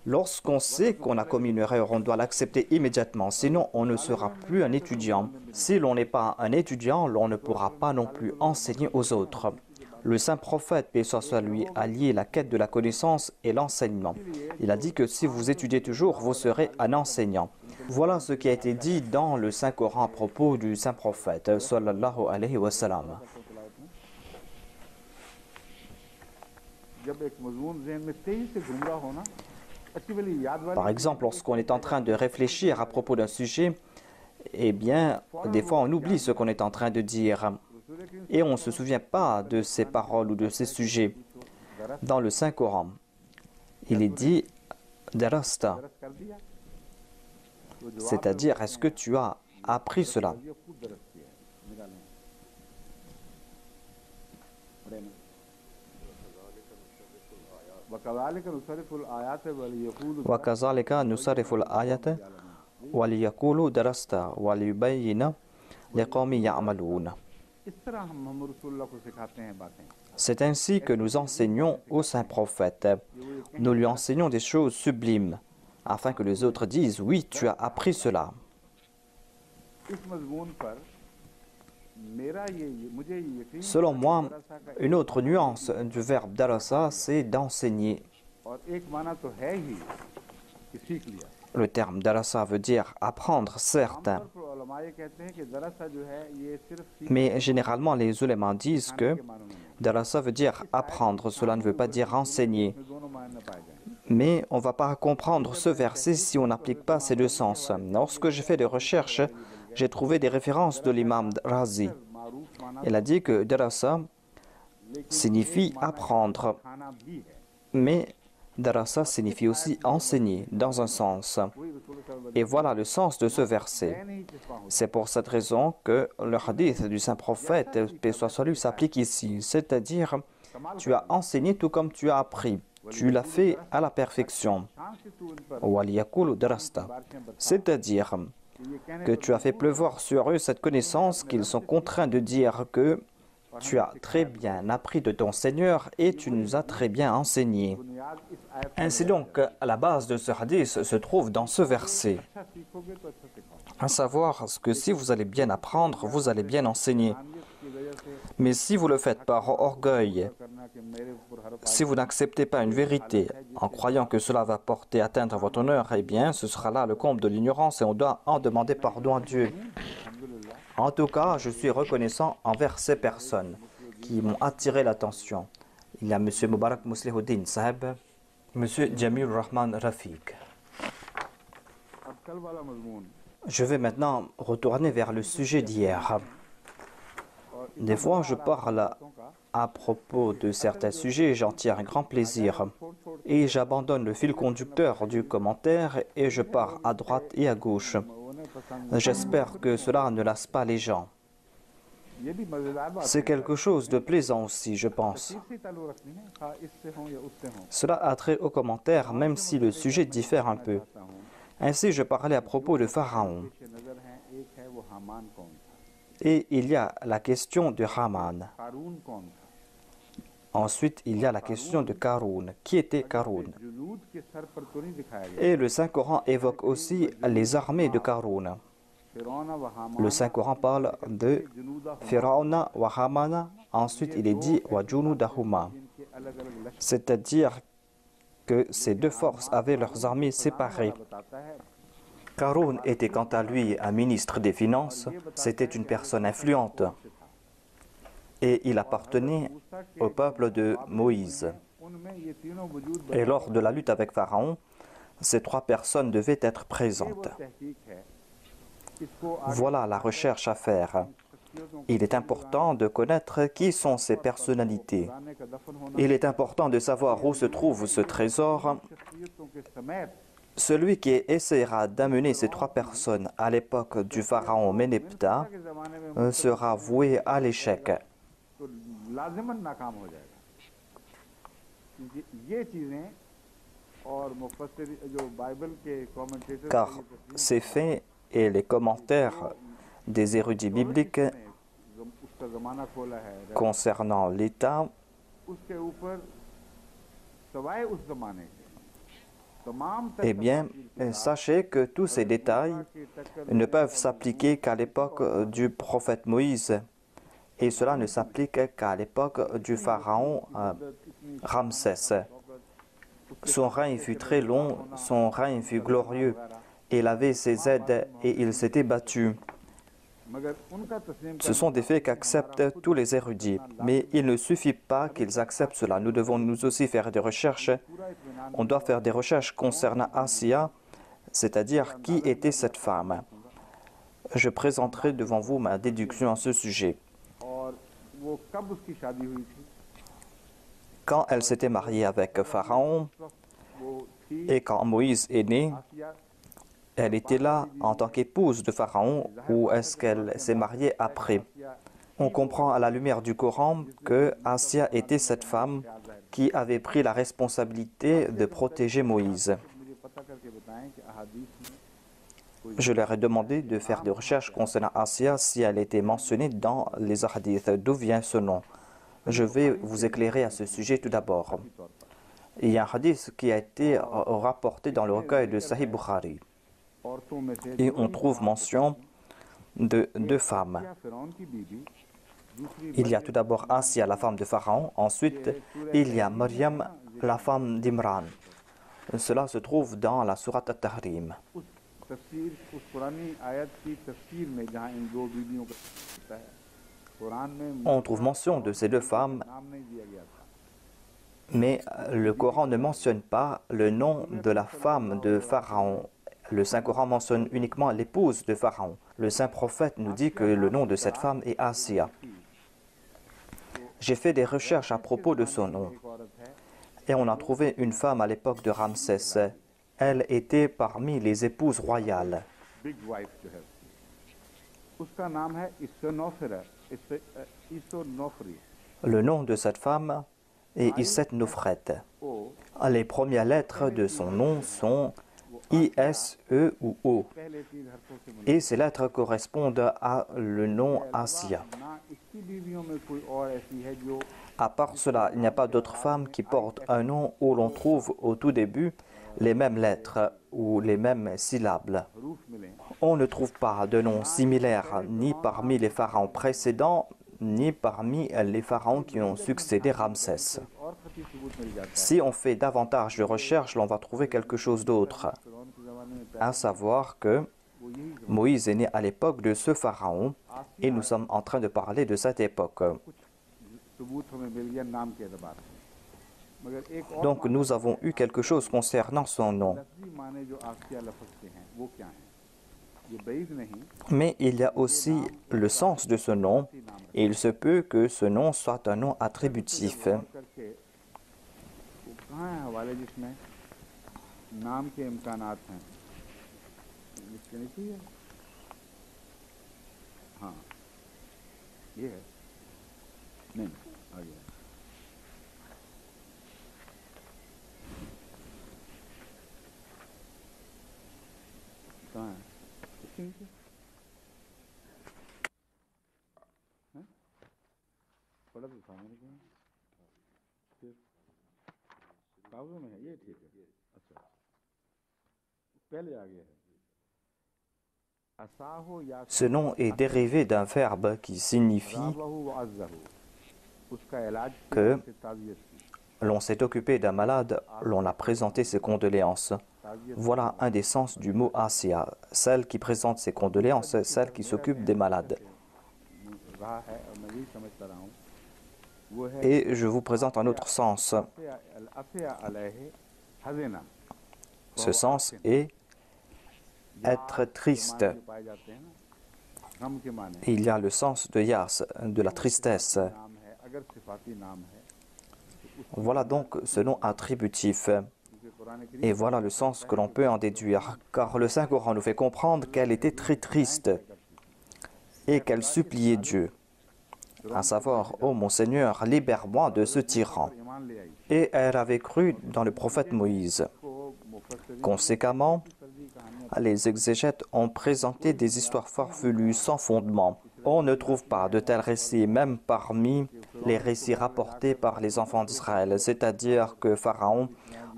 Speaker 2: Lorsqu'on sait qu'on a commis une erreur, on doit l'accepter immédiatement, sinon on ne sera plus un étudiant. Si l'on n'est pas un étudiant, l'on ne pourra pas non plus enseigner aux autres. Le saint prophète, paix soit sur lui, a lié la quête de la connaissance et l'enseignement. Il a dit que si vous étudiez toujours, vous serez un enseignant. Voilà ce qui a été dit dans le Saint-Coran à propos du saint prophète, sallallahu alayhi wa sallam. Par exemple, lorsqu'on est en train de réfléchir à propos d'un sujet, eh bien, des fois on oublie ce qu'on est en train de dire et on ne se souvient pas de ces paroles ou de ces sujets. Dans le Saint-Coran, il est dit « darasta », c'est-à-dire « est-ce que tu as appris cela ?» وَكَذَلِكَ نُصَرِّفُ الْآيَاتِ وَلِيَقُولُوا دَرَسْتَ وَلِيُبَيِّنَ لِقَوْمٍ يَعْمَلُونَ. C'est ainsi que nous enseignons au saint prophète. Nous lui enseignons des choses sublimes, afin que les autres disent « Oui, tu as appris cela ». Selon moi, une autre nuance du verbe darasa, c'est d'enseigner. Le terme darasa veut dire apprendre, certes. Mais généralement, les ulémas disent que darasa veut dire apprendre, cela ne veut pas dire enseigner. Mais on ne va pas comprendre ce verset si on n'applique pas ces deux sens. Lorsque j'ai fait des recherches, j'ai trouvé des références de l'imam Razi. Il a dit que darasa signifie apprendre, mais darasa signifie aussi enseigner dans un sens. Et voilà le sens de ce verset. C'est pour cette raison que le hadith du saint prophète, paix soit sur lui, s'applique ici. C'est-à-dire, tu as enseigné tout comme tu as appris. Tu l'as fait à la perfection. C'est-à-dire que tu as fait pleuvoir sur eux cette connaissance qu'ils sont contraints de dire que tu as très bien appris de ton Seigneur et tu nous as très bien enseigné. Ainsi donc, à la base de ce hadith se trouve dans ce verset. À savoir que si vous allez bien apprendre, vous allez bien enseigner. Mais si vous le faites par orgueil, si vous n'acceptez pas une vérité en croyant que cela va porter atteinte à votre honneur, eh bien, ce sera là le comble de l'ignorance et on doit en demander pardon à Dieu. En tout cas, je suis reconnaissant envers ces personnes qui m'ont attiré l'attention. Il y a M. Mubarak Muslihuddin Saheb, M. Jamil Rahman Rafiq. Je vais maintenant retourner vers le sujet d'hier. Des fois, je parle à propos de certains sujets et j'en tire un grand plaisir. Et j'abandonne le fil conducteur du commentaire et je pars à droite et à gauche. J'espère que cela ne lasse pas les gens. C'est quelque chose de plaisant aussi, je pense. Cela a trait au commentaire, même si le sujet diffère un peu. Ainsi, je parlais à propos de Pharaon. Et il y a la question de Haman. Ensuite, il y a la question de Karun. Qui était Karun? Et le Saint-Coran évoque aussi les armées de Karun. Le Saint-Coran parle de Firauna wa Hamana. Ensuite, il est dit wa junudahuma. C'est-à-dire que ces deux forces avaient leurs armées séparées. Karun était quant à lui un ministre des Finances. C'était une personne influente. Et il appartenait au peuple de Moïse. Et lors de la lutte avec Pharaon, ces trois personnes devaient être présentes. Voilà la recherche à faire. Il est important de connaître qui sont ces personnalités. Il est important de savoir où se trouve ce trésor. Celui qui essaiera d'amener ces trois personnes à l'époque du pharaon Ménéptah sera voué à l'échec. Car ces faits et les commentaires des érudits bibliques concernant l'État eh bien, sachez que tous ces détails ne peuvent s'appliquer qu'à l'époque du prophète Moïse. Et cela ne s'applique qu'à l'époque du pharaon Ramsès. Son règne fut très long, son règne fut glorieux. Il avait ses aides et il s'était battu. Ce sont des faits qu'acceptent tous les érudits. Mais il ne suffit pas qu'ils acceptent cela. Nous devons nous aussi faire des recherches. On doit faire des recherches concernant Asiya, c'est-à-dire qui était cette femme. Je présenterai devant vous ma déduction à ce sujet. Quand elle s'était mariée avec Pharaon et quand Moïse est né, elle était là en tant qu'épouse de Pharaon ou est-ce qu'elle s'est mariée après? On comprend à la lumière du Coran que Asiya était cette femme qui avait pris la responsabilité de protéger Moïse. Je leur ai demandé de faire des recherches concernant Asiya si elle était mentionnée dans les hadiths. D'où vient ce nom? Je vais vous éclairer à ce sujet tout d'abord. Il y a un hadith qui a été rapporté dans le recueil de Sahih Bukhari. Et on trouve mention de deux femmes. Il y a tout d'abord Asiya, la femme de Pharaon. Ensuite, il y a Maryam, la femme d'Imran. Cela se trouve dans la sourate At-Tahrim. On trouve mention de ces deux femmes, mais le Coran ne mentionne pas le nom de la femme de Pharaon. Le Saint-Coran mentionne uniquement l'épouse de Pharaon. Le Saint-Prophète nous dit que le nom de cette femme est Asiya. J'ai fait des recherches à propos de son nom. Et on a trouvé une femme à l'époque de Ramsès. Elle était parmi les épouses royales. Le nom de cette femme est Iset Nofret. Les premières lettres de son nom sont I-S-E ou O. Et ces lettres correspondent à le nom Asiya. À part cela, il n'y a pas d'autre femme qui porte un nom où l'on trouve au tout début les mêmes lettres ou les mêmes syllabes.
Speaker 1: हरूफ मिलें
Speaker 2: On ne trouve pas de noms similaires ni parmi les pharaons précédents, ni parmi les pharaons qui ont succédé Ramsès.
Speaker 1: और खती सबूत मिल जाता है
Speaker 2: Si on fait davantage de recherches, l'on va trouver quelque chose d'autre,
Speaker 1: फिरौन के ज़माने में
Speaker 2: à savoir que
Speaker 1: वो यही
Speaker 2: Moïse est né à l'époque de ce pharaon et nous sommes en train de parler de cette époque.
Speaker 1: सबूत हमें मिल गया नाम के एतबार से मगर एक और
Speaker 2: Donc nous avons eu quelque chose concernant son nom.
Speaker 1: लफ्जी माने जो आसिया लफ्ज के हैं वो क्या हैं ये बईद नहीं
Speaker 2: Mais il y a aussi le sens de ce nom et il se peut que ce nom soit un nom attributif.
Speaker 1: गौर करके वो कहाँ है हवाले जिसमें नाम के इम्कानात हैं इसके नीचे ही है हाँ ये है नहीं आ गया कहाँ है इसके नीचे हैं? पढ़ा तो था मैंने कहीं फिर कागजों में है ये ठीक है अच्छा पहले आ गया है असाहो या
Speaker 2: Ce nom est dérivé d'un verbe qui signifie
Speaker 1: राबहु व अज़्ज़हु उसका इलाज
Speaker 2: que
Speaker 1: किया उससे ताज़ियत की
Speaker 2: l'on s'est occupé d'un malade, l'on a présenté ses condoléances.
Speaker 1: ताज़ियत
Speaker 2: Voilà un des sens du mot Asia, celle qui présente ses condoléances, celle qui s'occupe des malades.
Speaker 1: रहा है और मैं यही समझता रहा हूँ वो है
Speaker 2: Et je vous présente un autre sens.
Speaker 1: अफ़िया अलैहि हज़िना
Speaker 2: Ce sens est être triste.
Speaker 1: जो पाए जाते हैं ना गम के माने
Speaker 2: Il y a le sens de Yas, de la tristesse.
Speaker 1: नाम है अगर सिफाती नाम है
Speaker 2: Voilà donc ce nom attributif.
Speaker 1: क्योंकि कुरान करीम
Speaker 2: Et voilà le sens que l'on peut en déduire, car le Saint-Coran nous fait comprendre qu'elle était très triste et qu'elle suppliait Dieu, à savoir, « Ô mon Seigneur, libère-moi de ce tyran.
Speaker 1: ईमान ले आई »
Speaker 2: Et elle avait cru dans le prophète Moïse.
Speaker 1: को मुफस्सिरीन
Speaker 2: Conséquemment,
Speaker 1: फर्जी कहानियां
Speaker 2: les exégètes ont présenté des histoires farfelues sans fondement. On ne trouve pas de tels récits, même parmi les récits rapportés par les enfants d'Israël, c'est-à-dire que Pharaon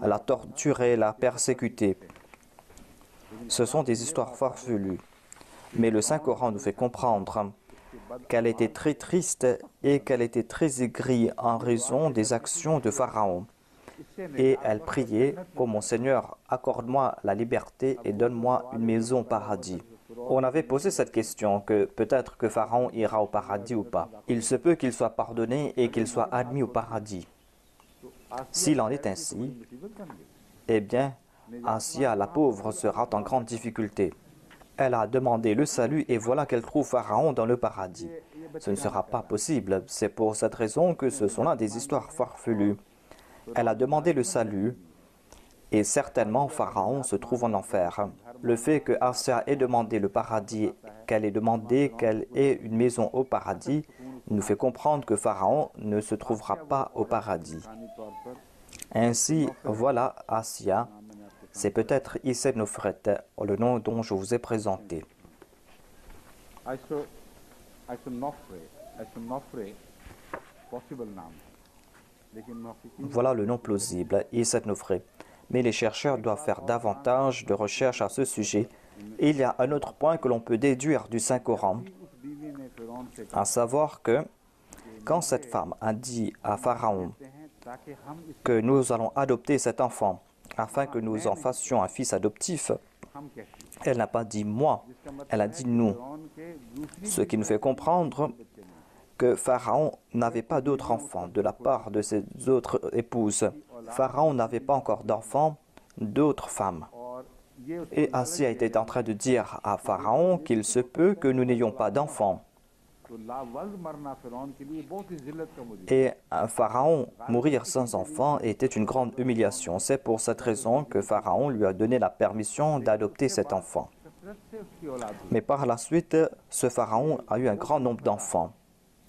Speaker 2: l'a torturé, l'a persécuté. Ce sont des histoires farfelues. Mais le Saint-Coran nous fait comprendre qu'elle était très triste et qu'elle était très aigrie en raison des actions de Pharaon. Et elle priait, « Ô mon Seigneur, accorde-moi la liberté et donne-moi une maison au paradis. » On avait posé cette question, que peut-être que Pharaon ira au paradis ou pas. Il se peut qu'il soit pardonné et qu'il soit admis au paradis. S'il en est ainsi,
Speaker 1: मुसीबत बन गई
Speaker 2: eh bien, Asia, la pauvre, sera en grande difficulté. Elle a demandé le salut et voilà qu'elle trouve Pharaon dans le paradis. Ce ne sera pas possible. C'est pour cette raison que ce sont là des histoires farfelues. Elle a demandé le salut et certainement Pharaon se trouve en enfer. Le fait que Asia ait demandé le paradis, qu'elle ait demandé qu'elle ait une maison au paradis, nous fait comprendre que Pharaon ne se trouvera pas au paradis.
Speaker 1: कहानी तौर पर
Speaker 2: Ainsi, voilà Asia. C'est peut-être Issé Nofret, le nom dont je vous ai présenté.
Speaker 1: आइसोनोफ्रे पॉसिबल नाम है लेकिन मुहक्किकीन
Speaker 2: Voilà le nom plausible, Issé Nofret. Mais les chercheurs doivent faire davantage de recherches à ce sujet. Et il y a un autre point que l'on peut déduire du Saint-Coran,
Speaker 1: उस बीवी ने फिरौन से
Speaker 2: à savoir que quand cette femme a dit à Pharaon
Speaker 1: कहते हैं ताकि हम इस
Speaker 2: que nous allons adopter cet enfant afin que nous en fassions un fils adoptif,
Speaker 1: हम कहती हैं
Speaker 2: elle n'a pas dit moi,
Speaker 1: जिसका मतलब
Speaker 2: elle a dit nous.
Speaker 1: फिरौन के दूसरी
Speaker 2: Ce qui nous fait comprendre
Speaker 1: बच्चे नहीं
Speaker 2: que Pharaon n'avait pas d'autres enfants de la part de ses autres épouses. Pharaon n'avait pas encore d'enfants d'autres femmes.
Speaker 1: और ये उसको
Speaker 2: Et Asia était en train de dire à Pharaon qu'il se peut que nous n'ayons pas d'enfants.
Speaker 1: तो लावल्द मरना फिरौन के लिए बहुत ही जिल्लत का मुझे
Speaker 2: Et un Pharaon, mourir sans enfant était une grande humiliation. C'est pour cette raison que Pharaon lui a donné la permission d'adopter cet enfant.
Speaker 1: कसरत से उसकी औलाद हुई
Speaker 2: Mais par la suite, ce Pharaon a eu un grand nombre d'enfants.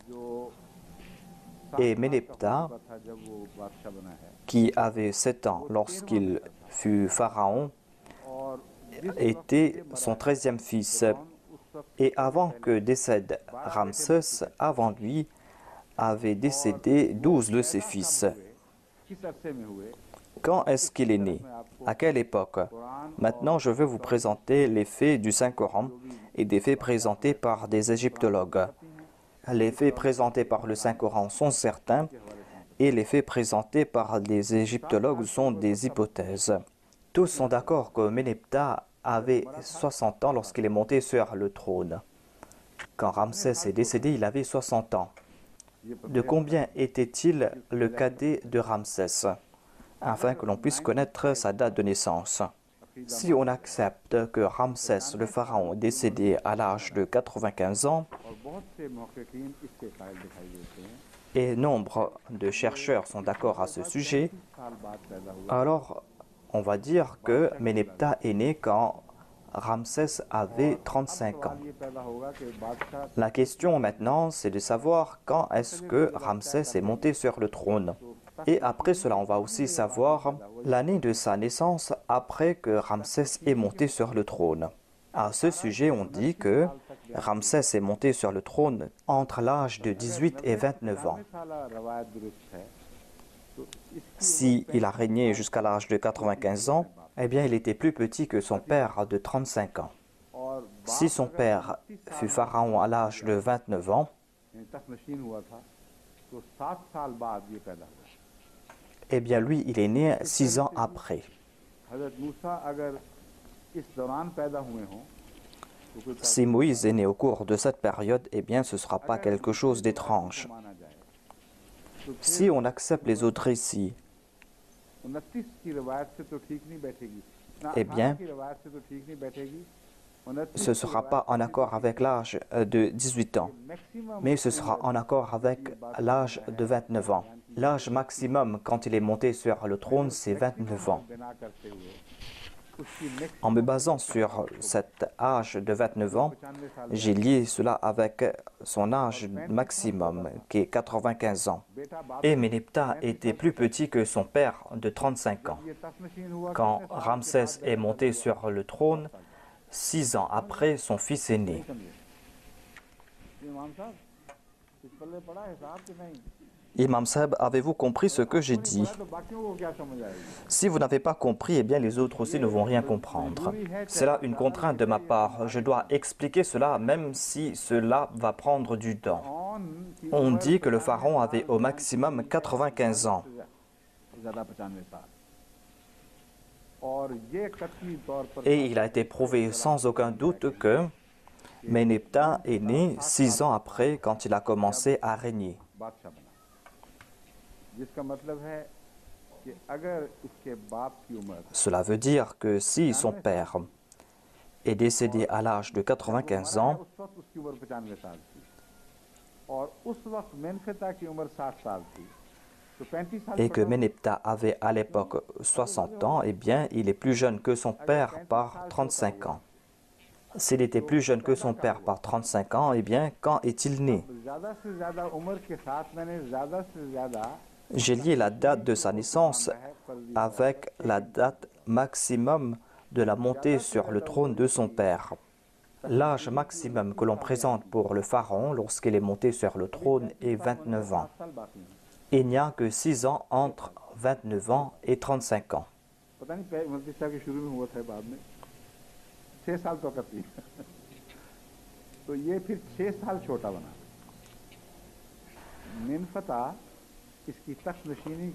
Speaker 1: जो
Speaker 2: Et Ménépta,
Speaker 1: था जब वो बादशाह बना है
Speaker 2: qui avait 7 ans lorsqu'il fut Pharaon,
Speaker 1: और जिस
Speaker 2: était son 13e fils.
Speaker 1: उस वक्त
Speaker 2: Et avant que décède Ramsès, avant lui, avaient décédé 12 de ses fils.
Speaker 1: किस अरसे में हुए
Speaker 2: Quand est-ce qu'il est né? À quelle époque? Maintenant, je vais vous présenter les faits du Saint-Coran et des faits présentés par des égyptologues. Les faits présentés par le Saint-Coran sont certains et les faits présentés par des égyptologues sont des hypothèses. Tous sont d'accord que Ménéptah avait 60 ans lorsqu'il est monté sur le trône. Quand Ramsès est décédé, il avait 60 ans. De combien était-il le cadet de Ramsès, afin que l'on puisse connaître sa date de naissance? Si on accepte que Ramsès, le pharaon, est décédé à l'âge de 95 ans, et nombre de chercheurs sont d'accord à ce sujet, alors on va dire que Ménéptah est né quand Ramsès avait 35 ans. La question maintenant, c'est de savoir quand est-ce que Ramsès est monté sur le trône. Et après cela, on va aussi savoir l'année de sa naissance après que Ramsès est monté sur le trône. À ce sujet, on dit que Ramsès est monté sur le trône entre l'âge de 18 et 29 ans. S'il a régné jusqu'à l'âge de 95 ans, eh bien, il était plus petit que son père de 35 ans. Si son père fut pharaon à l'âge de 29 ans, eh bien, lui, il est né 6 ans après. Si Moïse est né au cours de cette période, eh bien, ce ne sera pas quelque chose d'étrange. Si on accepte les autres récits, eh bien, ce ne sera pas en accord avec l'âge de 18 ans, mais ce sera en accord avec l'âge de 29 ans. L'âge maximum quand il est monté sur le trône, c'est 29 ans. En me basant sur cet âge de 29 ans, j'ai lié cela avec son âge maximum, qui est 95 ans. Et Ménéptah était plus petit que son père de 35 ans. Quand Ramsès est monté sur le trône, 6 ans après, son fils est né. Imam Saheb, avez-vous compris ce que j'ai dit? Si vous n'avez pas compris, eh bien les autres aussi ne vont rien comprendre. C'est là une contrainte de ma part. Je dois expliquer cela même si cela va prendre du temps. On dit que le pharaon avait au maximum 95 ans. Et il a été prouvé sans aucun doute que Ménéptah est né 6 ans après quand il a commencé à régner. Cela veut dire que si son père est décédé à l'âge de 95 ans et que Ménéptah avait à l'époque 60 ans, eh bien, il est plus jeune que son père par 35 ans. S'il était plus jeune que son père par 35 ans, eh bien, quand est-il né? J'ai lié la date de sa naissance avec la date maximum de la montée sur le trône de son père. L'âge maximum que l'on présente pour le pharaon lorsqu'il est monté sur le trône est 29 ans. Il n'y a que 6 ans entre 29 ans et 35 ans.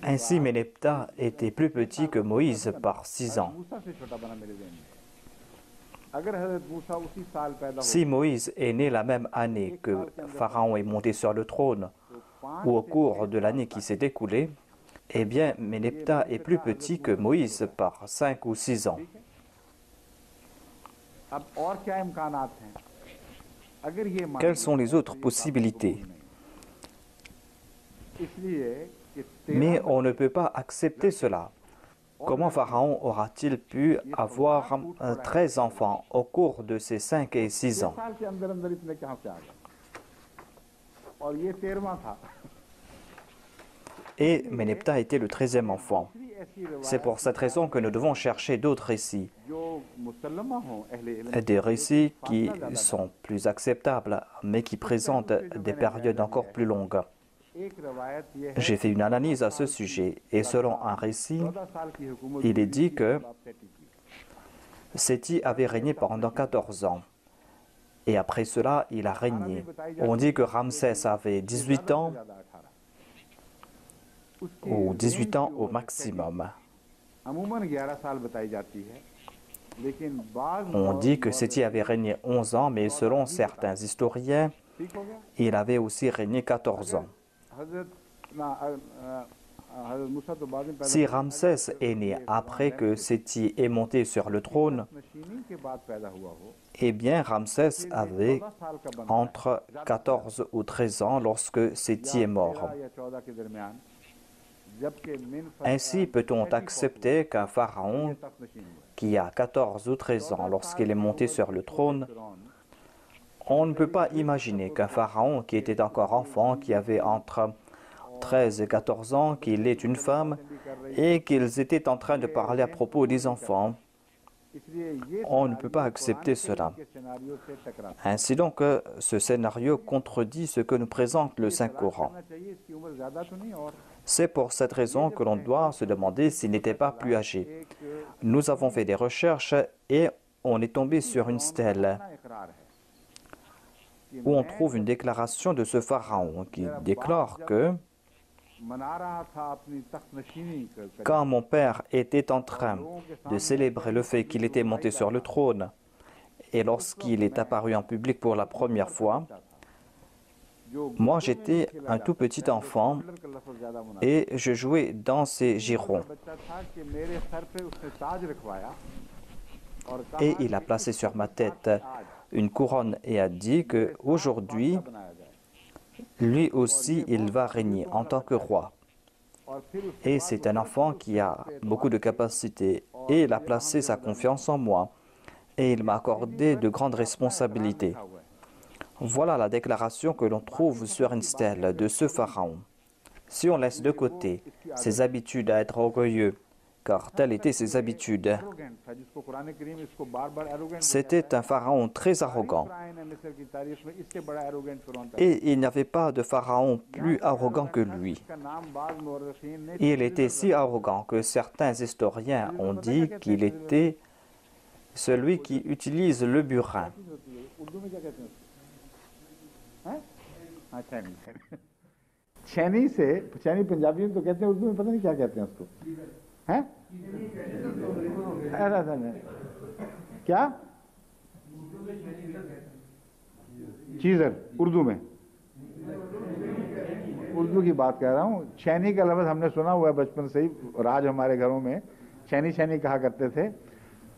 Speaker 2: Ainsi, Ménéptah était plus petit que Moïse par 6 ans. Si Moïse est né la même année que Pharaon est monté sur le trône, ou au cours de l'année qui s'est écoulée, eh bien, Ménéptah est plus petit que Moïse par 5 ou 6 ans. Quelles sont les autres possibilités? Mais on ne peut pas accepter cela. Comment Pharaon aura-t-il pu avoir 13 enfants au cours de ces 5 et 6 ans? Et Ménéptah était le 13e enfant. C'est pour cette raison que nous devons chercher d'autres récits. Des récits qui sont plus acceptables, mais qui présentent des périodes encore plus longues. J'ai fait une analyse à ce sujet et selon un récit, il est dit que Séti avait régné pendant 14 ans. Et après cela, il a régné. On dit que Ramsès avait 18 ans ou 18 ans au maximum. On dit que Séti avait régné 11 ans, mais selon certains historiens, il avait aussi régné 14 ans. Si Ramsès est né après que Séti est monté sur le trône, eh bien Ramsès avait entre 14 ou 13 ans lorsque Séti est mort. Ainsi peut-on accepter qu'un pharaon qui a 14 ou 13 ans lorsqu'il est monté sur le trône, on ne peut pas imaginer qu'un pharaon qui était encore enfant, qui avait entre 13 et 14 ans, qu'il est une femme et qu'ils étaient en train de parler à propos des enfants. On ne peut pas accepter cela. Ainsi donc, ce scénario contredit ce que nous présente le Saint-Coran. C'est pour cette raison que l'on doit se demander s'il n'était pas plus âgé. Nous avons fait des recherches et on est tombé sur une stèle où on trouve une déclaration de ce pharaon qui déclare que quand mon père était en train de célébrer le fait qu'il était monté sur le trône et lorsqu'il est apparu en public pour la première fois, moi j'étais un tout petit enfant et je jouais dans ces girons. Et il a placé sur ma tête une couronne et a dit qu'aujourd'hui, lui aussi, il va régner en tant que roi. Et c'est un enfant qui a beaucoup de capacités. Et il a placé sa confiance en moi. Et il m'a accordé de grandes responsabilités. Voilà la déclaration que l'on trouve sur une stèle de ce pharaon. Si on laisse de côté ses habitudes à être orgueilleux, car telles étaient ses habitudes, c'était un pharaon très arrogant. Et il n'y avait pas de pharaon plus arrogant que lui. Il était si arrogant que certains historiens ont dit qu'il était celui qui utilise le burin.
Speaker 1: छैनी से छैनी पंजाबी में तो कहते हैं, उर्दू में पता नहीं क्या कहते हैं उसको, हैं? ऐसा नहीं क्या चीज़र उर्दू में, उर्दू की बात कह रहा हूँ। छैनी का लफ्ज़ हमने सुना हुआ है बचपन से ही, राज हमारे घरों में छैनी छैनी कहा करते थे।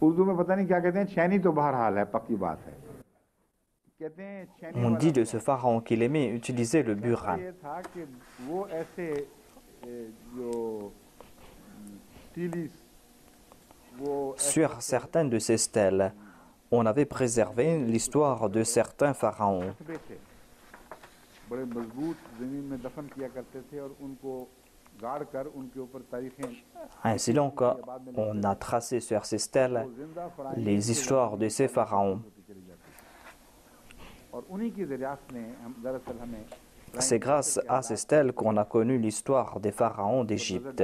Speaker 1: उर्दू में पता नहीं क्या कहते हैं, छैनी तो बहरहाल है, पक्की बात है।
Speaker 2: On dit de ce pharaon qu'il aimait utiliser le burin. Sur certaines de ces stèles, on avait préservé l'histoire de certains pharaons. Ainsi donc, on a tracé sur ces stèles les histoires de ces pharaons. C'est grâce à ces stèles qu'on a connu l'histoire des pharaons d'Égypte.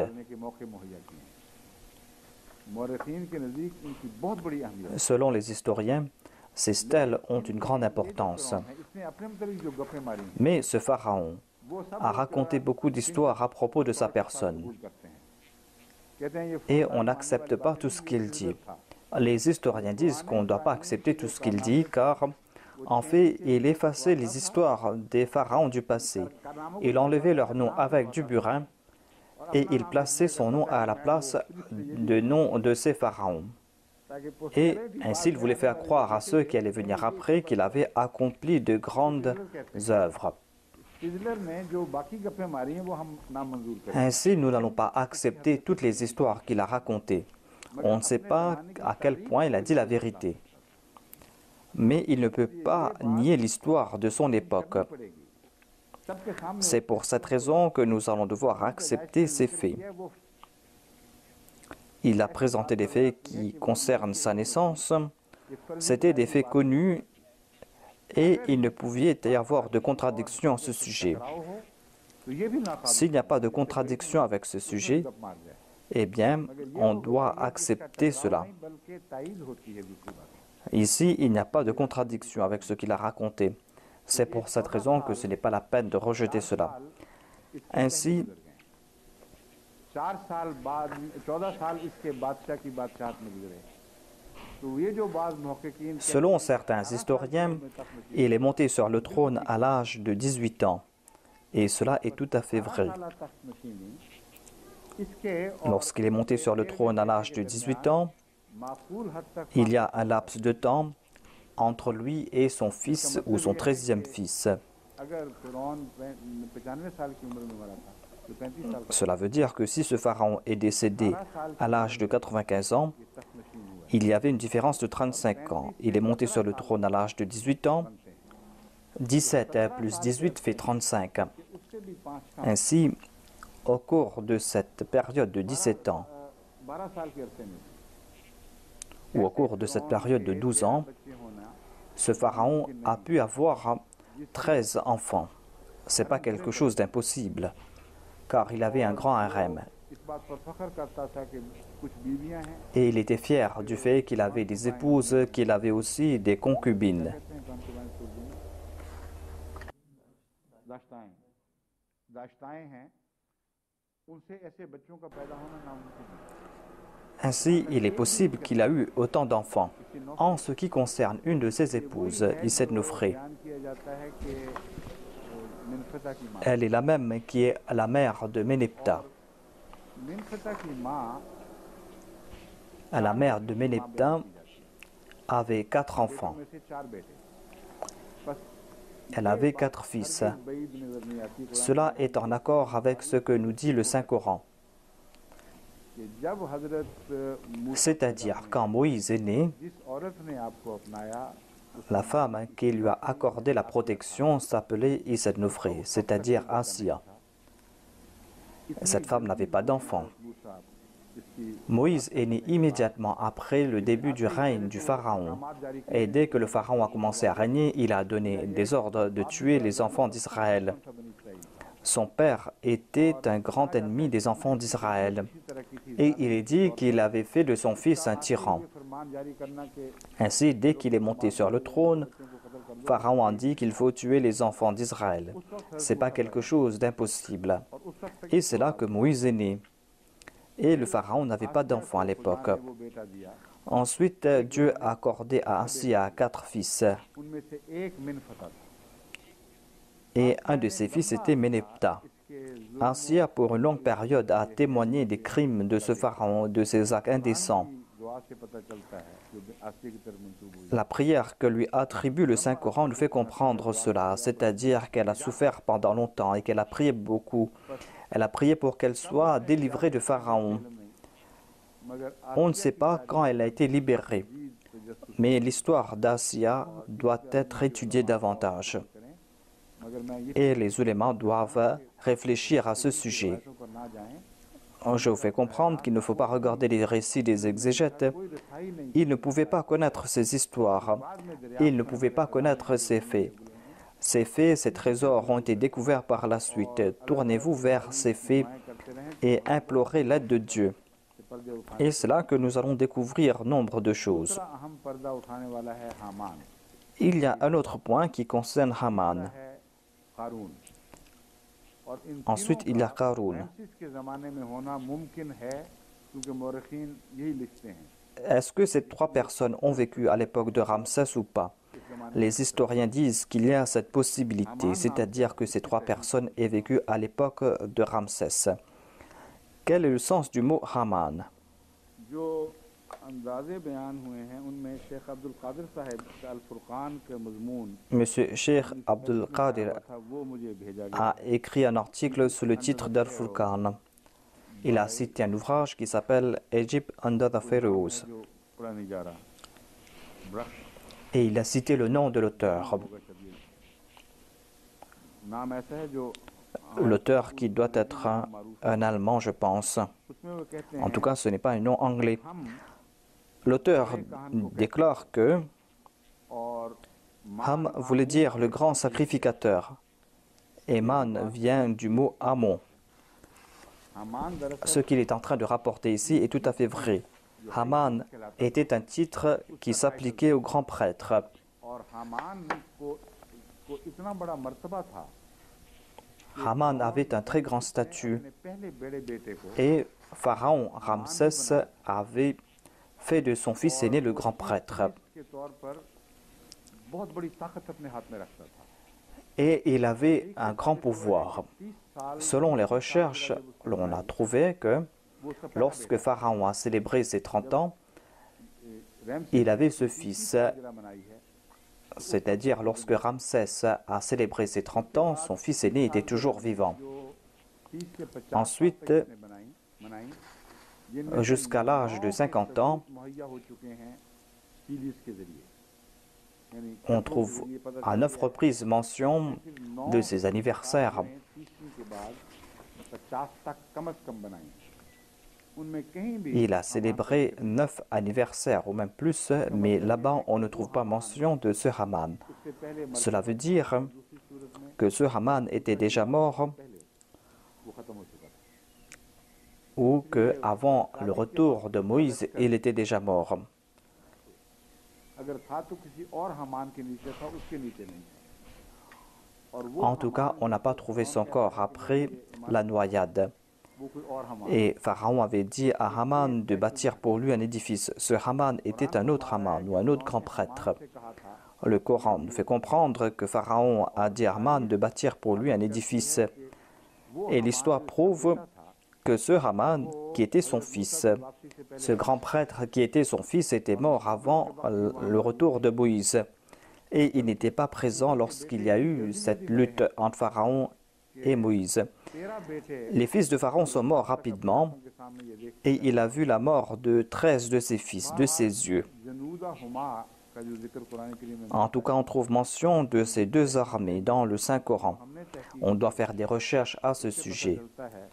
Speaker 2: Selon les historiens, ces stèles ont une grande importance. Mais ce pharaon a raconté beaucoup d'histoires à propos de sa personne. Et on n'accepte pas tout ce qu'il dit. Les historiens disent qu'on ne doit pas accepter tout ce qu'il dit car, en fait, il effaçait les histoires des pharaons du passé. Il enlevait leur nom avec du burin et il plaçait son nom à la place du nom de ces pharaons. Et ainsi, il voulait faire croire à ceux qui allaient venir après qu'il avait accompli de grandes œuvres. Ainsi, nous n'allons pas accepter toutes les histoires qu'il a racontées. On ne sait pas à quel point il a dit la vérité. Mais il ne peut pas nier l'histoire de son époque. C'est pour cette raison que nous allons devoir accepter ces faits. Il a présenté des faits qui concernent sa naissance. C'étaient des faits connus et il ne pouvait y avoir de contradiction à ce sujet. S'il n'y a pas de contradiction avec ce sujet, eh bien, on doit accepter cela. Ici, il n'y a pas de contradiction avec ce qu'il a raconté. C'est pour cette raison que ce n'est pas la peine de rejeter cela. Ainsi, selon certains historiens, il est monté sur le trône à l'âge de 18 ans. Et cela est tout à fait vrai. Lorsqu'il est monté sur le trône à l'âge de 18 ans, il y a un laps de temps entre lui et son fils ou son 13e fils. Cela veut dire que si ce pharaon est décédé à l'âge de 95 ans, il y avait une différence de 35 ans. Il est monté sur le trône à l'âge de 18 ans. 17 plus 18 fait 35. Ainsi, au cours de cette période de 17 ans, ou au cours de cette période de 12 ans, ce pharaon a pu avoir 13 enfants. Ce n'est pas quelque chose d'impossible, car il avait un grand harem. Et il était fier du fait qu'il avait des épouses, qu'il avait aussi des concubines. Ainsi, il est possible qu'il a eu autant d'enfants. En ce qui concerne une de ses épouses, Iset Nofré, elle est la même qui est la mère de Ménepta. La mère de Ménepta avait 4 enfants. Elle avait 4 fils. Cela est en accord avec ce que nous dit le Saint-Coran. C'est-à-dire, quand Moïse est né, la femme qui lui a accordé la protection s'appelait Iset Nofré, c'est-à-dire Asiya. Cette femme n'avait pas d'enfant. Moïse est né immédiatement après le début du règne du pharaon. Et dès que le pharaon a commencé à régner, il a donné des ordres de tuer les enfants d'Israël. Son père était un grand ennemi des enfants d'Israël. Et il est dit qu'il avait fait de son fils un tyran. Ainsi, dès qu'il est monté sur le trône, Pharaon a dit qu'il faut tuer les enfants d'Israël. Ce n'est pas quelque chose d'impossible. Et c'est là que Moïse est né. Et le pharaon n'avait pas d'enfants à l'époque. Ensuite, Dieu a accordé à Asiya 4 fils. Et un de ses fils était Ménepta. Asiya, pour une longue période, a témoigné des crimes de ce pharaon, de ses actes indécents. La prière que lui attribue le Saint-Coran nous fait comprendre cela, c'est-à-dire qu'elle a souffert pendant longtemps et qu'elle a prié beaucoup. Elle a prié pour qu'elle soit délivrée de Pharaon. On ne sait pas quand elle a été libérée, mais l'histoire d'Asiya doit être étudiée davantage. Et les ulémas doivent réfléchir à ce sujet. Je vous fais comprendre qu'il ne faut pas regarder les récits des exégètes. Ils ne pouvaient pas connaître ces histoires. Ils ne pouvaient pas connaître ces faits. Ces faits, ces trésors ont été découverts par la suite. Tournez-vous vers ces faits et implorez l'aide de Dieu. Et c'est là que nous allons découvrir nombre de choses. Il y a un autre point qui concerne Haman. Ensuite, il y a Qarun. Est-ce que ces 3 personnes ont vécu à l'époque de Ramsès ou pas? Les historiens disent qu'il y a cette possibilité, c'est-à-dire que ces 3 personnes aient vécu à l'époque de Ramsès. Quel est le sens du mot Haman? Monsieur Cheikh Abdul Qadir a écrit un article sous le titre d'Al-Furqan. Il a cité un ouvrage qui s'appelle Egypt under the Pharaohs. Et il a cité le nom de l'auteur. L'auteur qui doit être un Allemand, je pense. En tout cas, ce n'est pas un nom anglais. L'auteur déclare que Ham voulait dire le grand sacrificateur. Éman vient du mot Amon.
Speaker 1: Haman दरअसल
Speaker 2: Ce qu'il est en train de rapporter ici est tout à fait vrai. Haman était un titre qui s'appliquait au grand prêtre.
Speaker 1: और हामान को इतना बड़ा मर्तबा था
Speaker 2: Haman avait un très grand statut
Speaker 1: अपने पहले बड़े बेटे को
Speaker 2: et Pharaon Ramsès avait fait de son fils aîné le grand prêtre.
Speaker 1: के तौर पर बहुत बड़ी ताकत अपने हाथ में रखता था
Speaker 2: Et il avait un grand pouvoir.
Speaker 1: 30 साल
Speaker 2: Selon les recherches, l'on a trouvé que
Speaker 1: वो उसका पहला
Speaker 2: lorsque Pharaon a célébré ses 30 ans,
Speaker 1: Ramsay's
Speaker 2: il avait ce fils,
Speaker 1: सालगिरह मनाई है
Speaker 2: c'est-à-dire lorsque Ramsès a célébré ses 30 ans, son fils aîné était toujours vivant.
Speaker 1: जो 30 से 50
Speaker 2: Ensuite,
Speaker 1: साल तक इसने मनाई जिनमें से
Speaker 2: jusqu'à l'âge de 50 ans,
Speaker 1: मुहैया हो चुके हैं सीरीज के जरिए यानी
Speaker 2: on trouve à 9 reprises mention de ses anniversaires.
Speaker 1: 30 के बाद 50 तक कम से कम बनाई उनमें कहीं भी
Speaker 2: Il a célébré 9 anniversaires ou même plus, mais là-bas on ne trouve pas mention de ce Haman.
Speaker 1: उससे पहले मर
Speaker 2: Cela veut dire
Speaker 1: दूसरी सूरत में
Speaker 2: que ce Haman était déjà mort
Speaker 1: पहले वो खत्म हो चुका था
Speaker 2: ou que avant le retour de Moïse, il était déjà mort.
Speaker 1: अगर था तो किसी और हमान के नीचे था उसके नीचे नहीं था और वो
Speaker 2: En tout cas, on n'a pas trouvé son corps après la noyade.
Speaker 1: वो कोई और हमान
Speaker 2: Et Pharaon avait dit à Haman de bâtir pour lui un édifice. Ce Haman était un autre Haman ou un autre grand prêtre.
Speaker 1: से कहा था
Speaker 2: Le Coran nous fait comprendre que Pharaon a dit à Haman de bâtir pour lui un édifice. Et l'histoire prouve que ce Haman, qui était son fils, ce grand prêtre qui était son fils, était mort avant le retour de Moïse. Et il n'était pas présent lorsqu'il y a eu cette lutte entre Pharaon et Moïse.
Speaker 1: 13 बेटे
Speaker 2: Les fils de Pharaon sont morts rapidement
Speaker 1: के सामने ये देख
Speaker 2: et il a vu la mort de 13 de ses fils, de ses yeux.
Speaker 1: जनूदा हुमा का जो जिक्र कुरान करीम में
Speaker 2: En tout cas, on trouve mention de ces deux armées dans le Saint-Coran.
Speaker 1: हमने तहकीक
Speaker 2: On doit faire des recherches à ce sujet.
Speaker 1: चलता है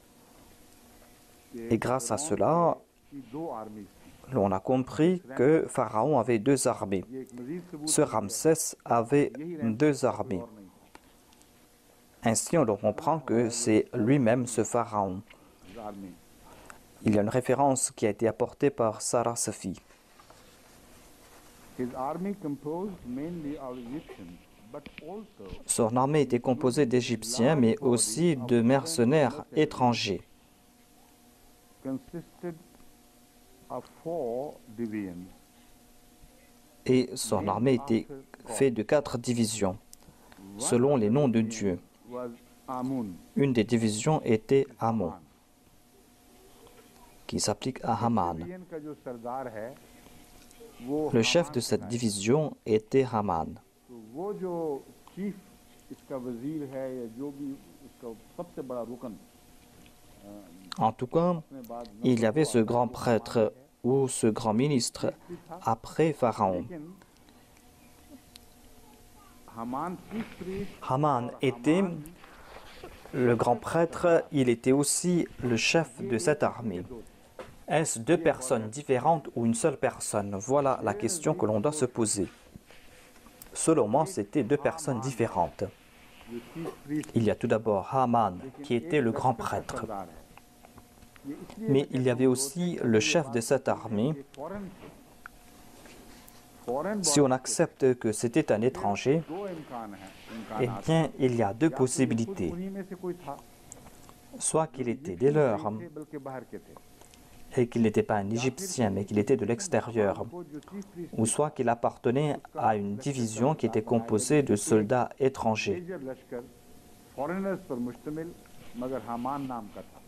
Speaker 2: Et grâce à cela,
Speaker 1: कि दो आर्मी थी
Speaker 2: l'on a compris que Pharaon avait deux armées.
Speaker 1: ये एक मजीद सबूत
Speaker 2: Ce Ramsès avait deux armées.
Speaker 1: और नहीं था
Speaker 2: Ainsi, on comprend que c'est lui-même ce Pharaon.
Speaker 1: Army
Speaker 2: Il y a une référence qui a été apportée par Sarah Safi.
Speaker 1: His army composed mainly of Egyptians, but also
Speaker 2: Son armée était composée d'Égyptiens, mais aussi de mercenaires étrangers.
Speaker 1: consisted of 4 divisions.
Speaker 2: Et son armée était faite de 4 divisions, selon les noms de Dieu.
Speaker 1: Was Amun,
Speaker 2: Une des divisions était Amon, qui s'applique à Haman.
Speaker 1: division का जो सरदार है वो
Speaker 2: Le chef de cette division était Haman.
Speaker 1: तो वो जो चीफ इसका वजीर है या जो भी इसका सबसे बड़ा रुकन
Speaker 2: En tout cas,
Speaker 1: अपने बाद
Speaker 2: il y avait ce grand prêtre ou ce grand ministre après Pharaon.
Speaker 1: लेकिन हमान chief priest
Speaker 2: Haman était le grand prêtre, il était aussi le chef de cette armée. Est-ce deux personnes différentes ou une seule personne? Voilà la question que l'on doit se poser. Selon moi, c'était deux personnes différentes.
Speaker 1: जो chief priest
Speaker 2: Il y a tout d'abord Haman, qui était le grand prêtre.
Speaker 1: सरदार है ये इसलिए
Speaker 2: Mais il y avait aussi le chef de cette armée.
Speaker 1: Foreign
Speaker 2: Si on accepte que c'était un étranger,
Speaker 1: दो इम्कान है
Speaker 2: eh bien, il y a deux possibilités.
Speaker 1: उन्हीं में से कोई था
Speaker 2: Soit qu'il était des leurs
Speaker 1: थे बल्कि बाहर के थे
Speaker 2: et qu'il n'était pas un Égyptien, mais qu'il était de l'extérieur.
Speaker 1: वो जो chief priest
Speaker 2: Ou soit qu'il appartenait à une division qui était composée de soldats étrangers.
Speaker 1: Major लश्कर foreigners पर मुश्तमिल मगर हामान नाम का था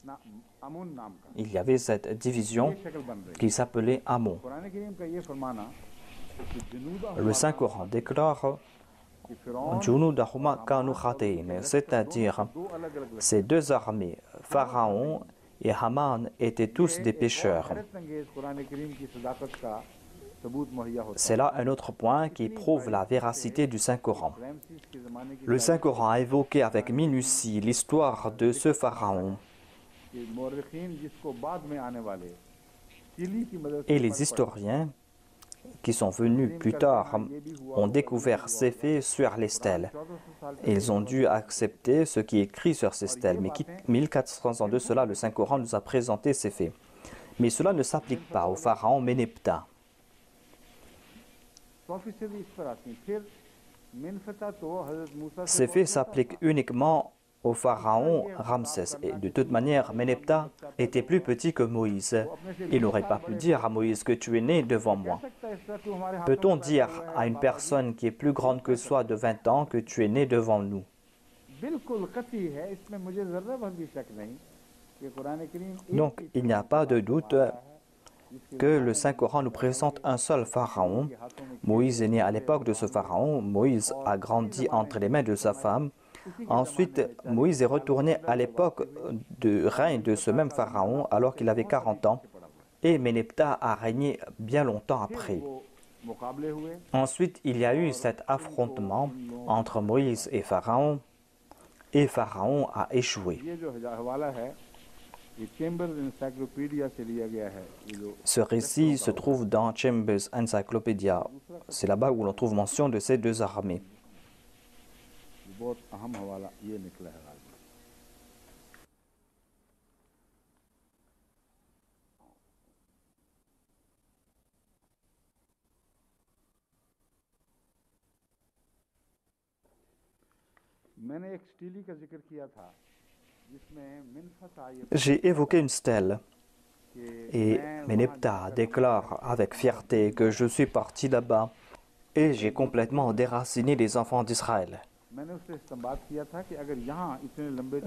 Speaker 1: ना अमून नाम का
Speaker 2: Il y avait cette division
Speaker 1: ये शक्ल बन रही
Speaker 2: qui s'appelait Amon.
Speaker 1: कुरान करीम का ये फरमाना कि जुनूदा
Speaker 2: Le Saint-Coran déclare
Speaker 1: कि फिरौन
Speaker 2: Junudahuma kanu khatein, c'est-à-dire
Speaker 1: दो अलग अलग
Speaker 2: ces deux armées, Pharaon et Haman, étaient tous des pécheurs.
Speaker 1: अंगेज कुरान करीम की सदाकत का सबूत मुहैया होता
Speaker 2: C'est là un autre point qui prouve la véracité du Saint-Coran.
Speaker 1: है रैमसीस के ज़माने की
Speaker 2: Le Saint-Coran a évoqué avec minutie l'histoire de ce Pharaon.
Speaker 1: कि मौरखीन जिसको बाद में आने वाले चिली की मदद
Speaker 2: Et
Speaker 1: से
Speaker 2: les historiens qui sont venus plus tard ont découvert ces faits sur les stèles. Ils ont dû accepter ce qui est écrit sur ces stèles. Mais 1400 ans de cela, le Saint-Coran nous a présenté ces faits. Mais cela ne s'applique pas au pharaon Méneptah. Ces faits s'appliquent uniquement au pharaon Ramsès. Et de toute manière, Méneptah était plus petit que Moïse. Il n'aurait pas pu dire à Moïse que tu es né devant moi. Peut-on dire à une personne qui est plus grande que soi de 20 ans que tu es né devant nous? Donc, il n'y a pas de doute que le Saint-Coran nous présente un seul pharaon. Moïse est né à l'époque de ce pharaon. Moïse a grandi entre les mains de sa femme. Ensuite, Moïse est retourné à l'époque de règne de ce même pharaon alors qu'il avait 40 ans. Et Méneptah a régné bien longtemps après. Ensuite, il y a eu cet affrontement entre Moïse et Pharaon a échoué. Ce récit se trouve dans Chambers Encyclopedia. C'est là-bas où l'on trouve mention de ces deux armées. J'ai évoqué une stèle et Méneptah déclare avec fierté que je suis parti là-bas et j'ai complètement déraciné les enfants d'Israël.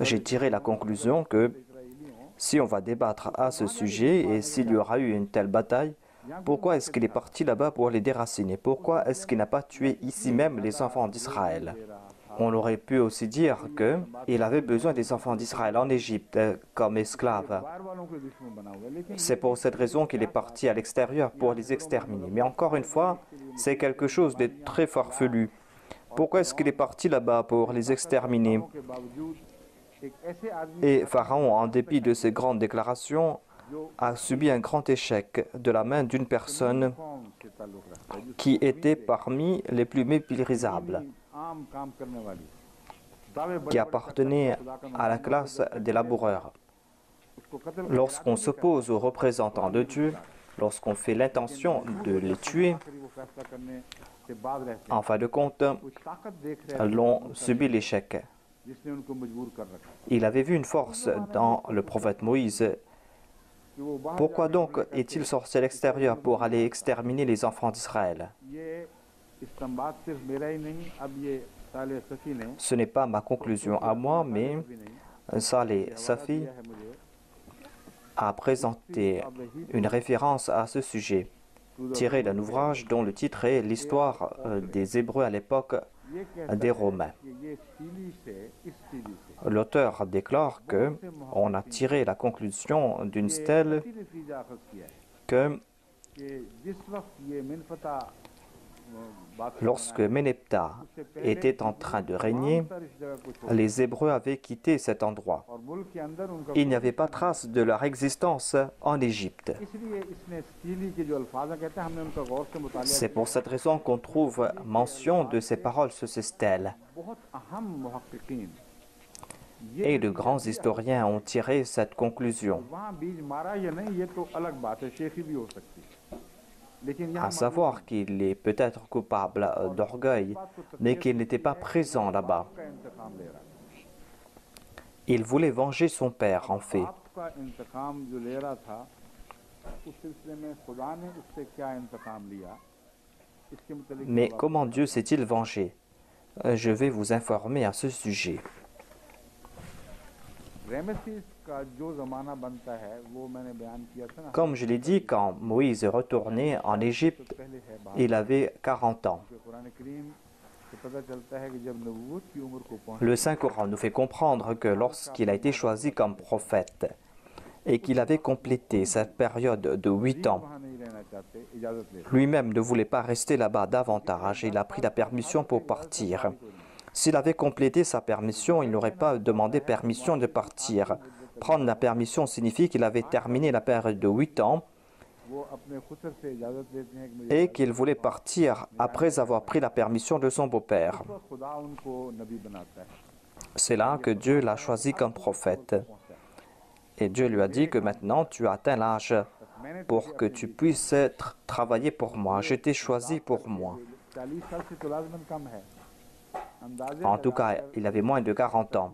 Speaker 2: J'ai tiré la conclusion que si on va débattre à ce sujet et s'il y aura eu une telle bataille, pourquoi est-ce qu'il est parti là-bas pour les déraciner? Pourquoi est-ce qu'il n'a pas tué ici même les enfants d'Israël? On aurait pu aussi dire qu'il avait besoin des enfants d'Israël en Égypte comme esclaves. C'est pour cette raison qu'il est parti à l'extérieur pour les exterminer. Mais encore une fois, c'est quelque chose de très farfelu. Pourquoi est-ce qu'il est parti là-bas pour les exterminer? Et Pharaon, en dépit de ses grandes déclarations, a subi un grand échec de la main d'une personne qui était parmi les plus méprisables, qui appartenait à la classe des laboureurs. Lorsqu'on s'oppose aux représentants de Dieu, lorsqu'on fait l'intention de les tuer, en fin de compte, l'on subit l'échec. Il avait vu une force dans le prophète Moïse. Pourquoi donc est-il sorti à l'extérieur pour aller exterminer les enfants d'Israël? Ce n'est pas ma conclusion à moi, mais Saleh Safi a présenté une référence à ce sujet, tirée d'un ouvrage dont le titre est « L'histoire des Hébreux à l'époque des Romains ». L'auteur déclare qu'on a tiré la conclusion d'une stèle que lorsque Méneptah était en train de régner, les Hébreux avaient quitté cet endroit. Il n'y avait pas trace de leur existence en Égypte. C'est pour cette raison qu'on trouve mention de ces paroles sur ces stèles. Et de grands historiens ont tiré cette conclusion. À savoir qu'il est peut-être coupable d'orgueil, mais qu'il n'était pas présent là-bas. Il voulait venger son père, en fait. Mais comment Dieu s'est-il vengé? Je vais vous informer à ce sujet. Comme je l'ai dit, quand Moïse est retourné en Égypte, il avait 40 ans. Le Saint-Coran nous fait comprendre que lorsqu'il a été choisi comme prophète et qu'il avait complété cette période de 8 ans, lui-même ne voulait pas rester là-bas davantage et il a pris la permission pour partir. S'il avait complété sa permission, il n'aurait pas demandé permission de partir. Prendre la permission signifie qu'il avait terminé la période de 8 ans et qu'il voulait partir après avoir pris la permission de son beau-père. C'est là que Dieu l'a choisi comme prophète. Et Dieu lui a dit que maintenant tu as atteint l'âge pour que tu puisses travailler pour moi. Je t'ai choisi pour moi. En tout cas, il avait moins de 40 ans.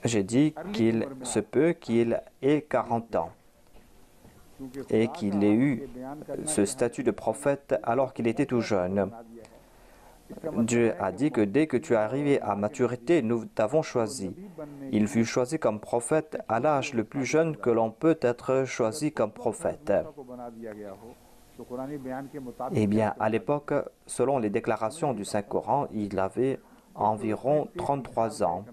Speaker 2: J'ai dit qu'il se peut qu'il ait 40 ans et qu'il ait eu ce statut de prophète alors qu'il était tout jeune. Dieu a dit que dès que tu es arrivé à maturité, nous t'avons choisi. Il fut choisi comme prophète à l'âge le plus jeune que l'on peut être choisi comme prophète. Eh bien, à l'époque, selon les déclarations du Saint-Coran, il avait environ 33 ans.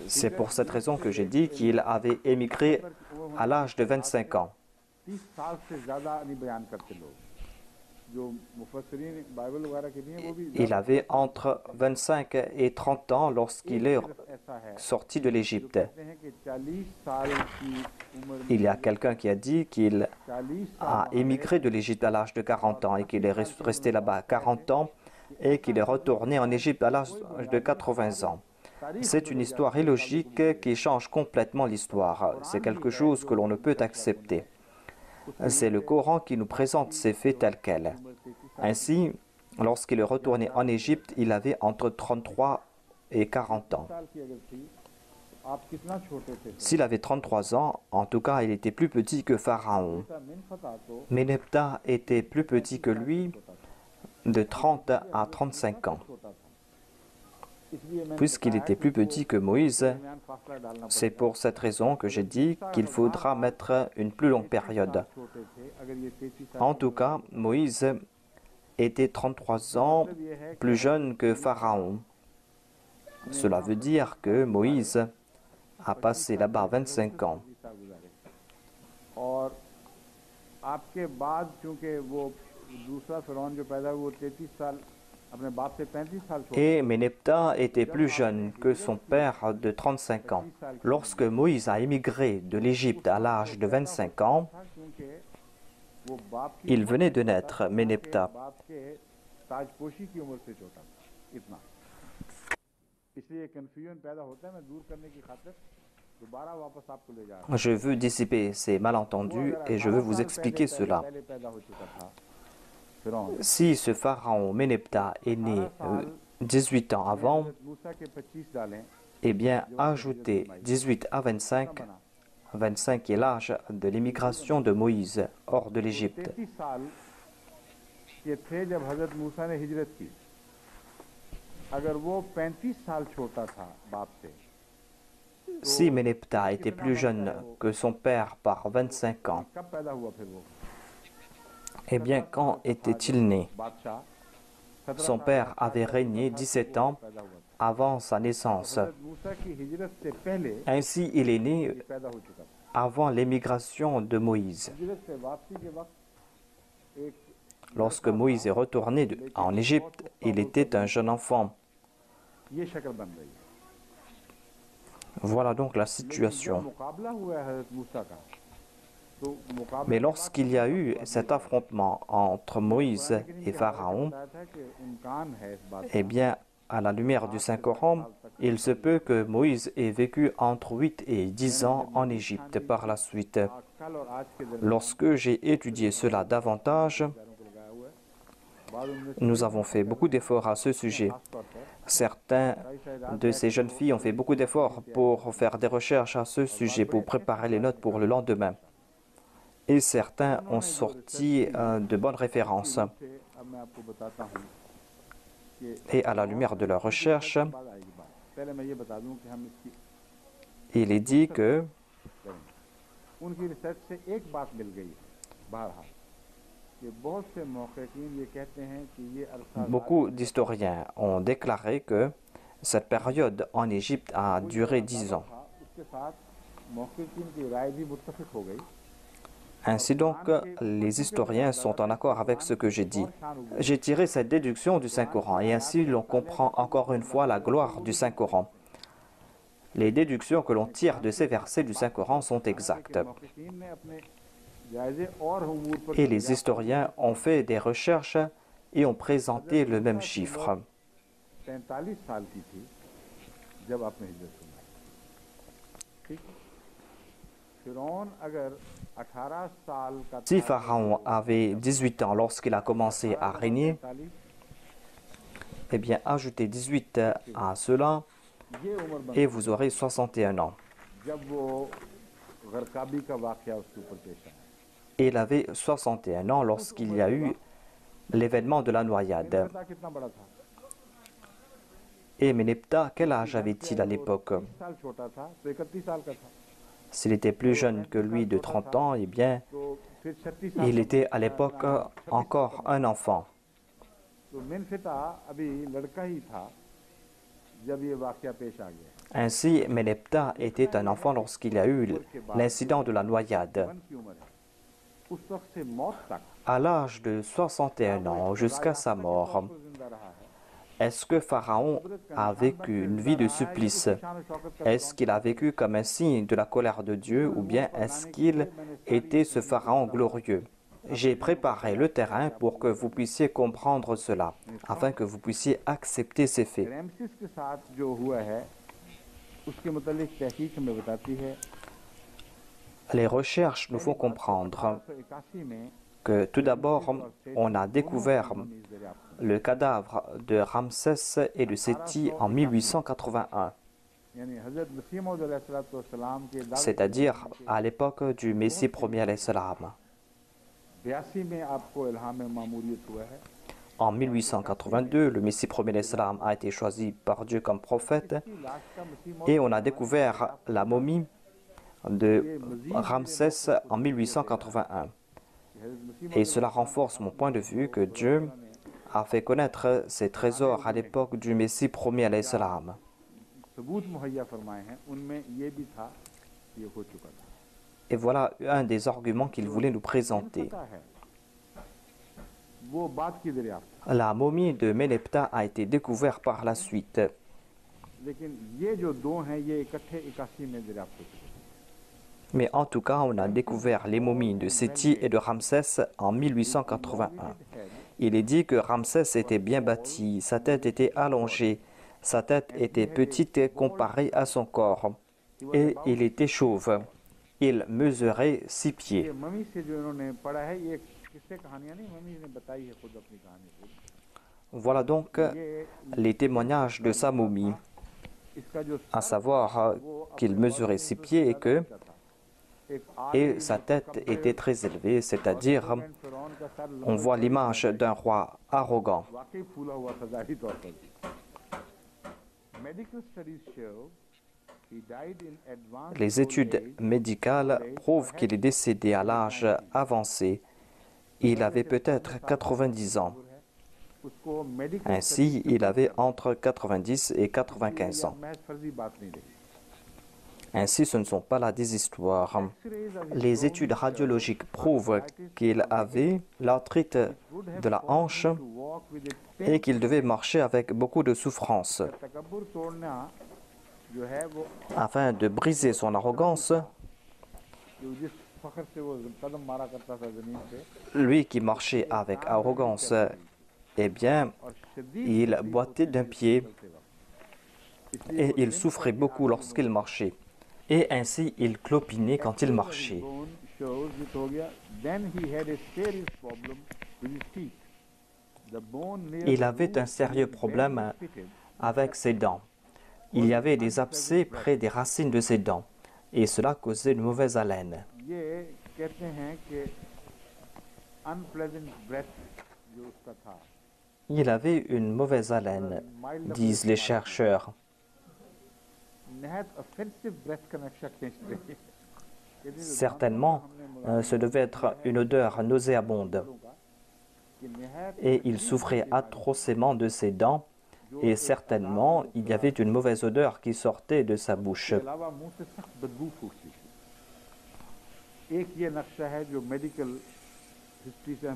Speaker 2: C'est pour cette raison que j'ai dit qu'il avait émigré à l'âge de 25 ans. Il avait entre 25 et 30 ans lorsqu'il est sorti de l'Égypte. Il y a quelqu'un qui a dit qu'il a émigré de l'Égypte à l'âge de 40 ans et qu'il est resté là-bas 40 ans et qu'il est retourné en Égypte à l'âge de 80 ans. C'est une histoire illogique qui change complètement l'histoire. C'est quelque chose que l'on ne peut accepter. C'est le Coran qui nous présente ces faits tels quels. Ainsi, lorsqu'il est retourné en Égypte, il avait entre 33 et 40 ans. S'il avait 33 ans, en tout cas, il était plus petit que Pharaon. Ménephta était plus petit que lui, de 30 à 35 ans. Puisqu'il était plus petit que Moïse, c'est pour cette raison que j'ai dit qu'il faudra mettre une plus longue période. En tout cas, Moïse était 33 ans plus jeune que Pharaon. Cela veut dire que Moïse a passé là-bas 25 ans. Et Ménephta était plus jeune que son père de 35 ans. Lorsque Moïse a émigré de l'Égypte à l'âge de 25 ans, il venait de naître, Ménephta. Je veux dissiper ces malentendus et je veux vous expliquer cela. Si ce pharaon Ménephta est né 18 ans avant, eh bien, ajoutez 18 à 25. 25 est l'âge de l'émigration de Moïse hors de l'Égypte. Si Ménephta était plus jeune que son père par 25 ans, eh bien, quand était-il né? Son père avait régné 17 ans avant sa naissance. Ainsi, il est né avant l'émigration de Moïse. Lorsque Moïse est retourné en Égypte, il était un jeune enfant. Voilà donc la situation. Mais lorsqu'il y a eu cet affrontement entre Moïse et Pharaon, eh bien, à la lumière du Saint-Coran, il se peut que Moïse ait vécu entre 8 et 10 ans en Égypte par la suite. Lorsque j'ai étudié cela davantage, nous avons fait beaucoup d'efforts à ce sujet. Certains de ces jeunes filles ont fait beaucoup d'efforts pour faire des recherches à ce sujet, pour préparer les notes pour le lendemain. Et certains ont sorti de bonnes références. Et à la lumière de leurs recherches, il est dit que beaucoup d'historiens ont déclaré que cette période en Égypte a duré 10 ans. Ainsi donc, les historiens sont en accord avec ce que j'ai dit. J'ai tiré cette déduction du Saint-Coran et ainsi l'on comprend encore une fois la gloire du Saint-Coran. Les déductions que l'on tire de ces versets du Saint-Coran sont exactes. Et les historiens ont fait des recherches et ont présenté le même chiffre. Si Pharaon avait 18 ans lorsqu'il a commencé à régner, eh bien, ajoutez 18 à cela et vous aurez 61 ans. Et il avait 61 ans lorsqu'il y a eu l'événement de la noyade. Et Ménéptah, quel âge avait-il à l'époque? S'il était plus jeune que lui de 30 ans, eh bien, il était à l'époque encore un enfant. Ainsi, Ménéptah était un enfant lorsqu'il y a eu l'incident de la noyade. À l'âge de 61 ans, jusqu'à sa mort, est-ce que Pharaon a vécu une vie de supplice? Est-ce qu'il a vécu comme un signe de la colère de Dieu ou bien est-ce qu'il était ce Pharaon glorieux? J'ai préparé le terrain pour que vous puissiez comprendre cela, afin que vous puissiez accepter ces faits. Les recherches nous font comprendre que tout d'abord, on a découvert le cadavre de Ramsès et de Séti en 1881, c'est-à-dire à l'époque du Messie premier alayhi salam. En 1882, le Messie premier alayhi salam a été choisi par Dieu comme prophète et on a découvert la momie de Ramsès en 1881. Et cela renforce mon point de vue que Dieu a fait connaître ses trésors à l'époque du Messie premier alayhi salam. Et voilà un des arguments qu'il voulait nous présenter. La momie de Ménéptah a été découverte par la suite. Mais en tout cas, on a découvert les momies de Séti et de Ramsès en 1881. Il est dit que Ramsès était bien bâti, sa tête était allongée, sa tête était petite comparée à son corps, et il était chauve. Il mesurait 6 pieds. Voilà donc les témoignages de sa momie, à savoir qu'il mesurait 6 pieds et sa tête était très élevée, c'est-à-dire on voit l'image d'un roi arrogant. Les études médicales prouvent qu'il est décédé à l'âge avancé. Il avait peut-être 90 ans. Ainsi, il avait entre 90 et 95 ans. Ainsi, ce ne sont pas là des histoires. Les études radiologiques prouvent qu'il avait l'arthrite de la hanche et qu'il devait marcher avec beaucoup de souffrance. Afin de briser son arrogance, lui qui marchait avec arrogance, eh bien, il boitait d'un pied et il souffrait beaucoup lorsqu'il marchait. Et ainsi, il clopinait quand il marchait. Il avait un sérieux problème avec ses dents. Il y avait des abcès près des racines de ses dents et cela causait une mauvaise haleine. Il avait une mauvaise haleine, disent les chercheurs. Certainement, ce devait être une odeur nauséabonde. Et il souffrait atrocement de ses dents, et certainement, il y avait une mauvaise odeur qui sortait de sa bouche.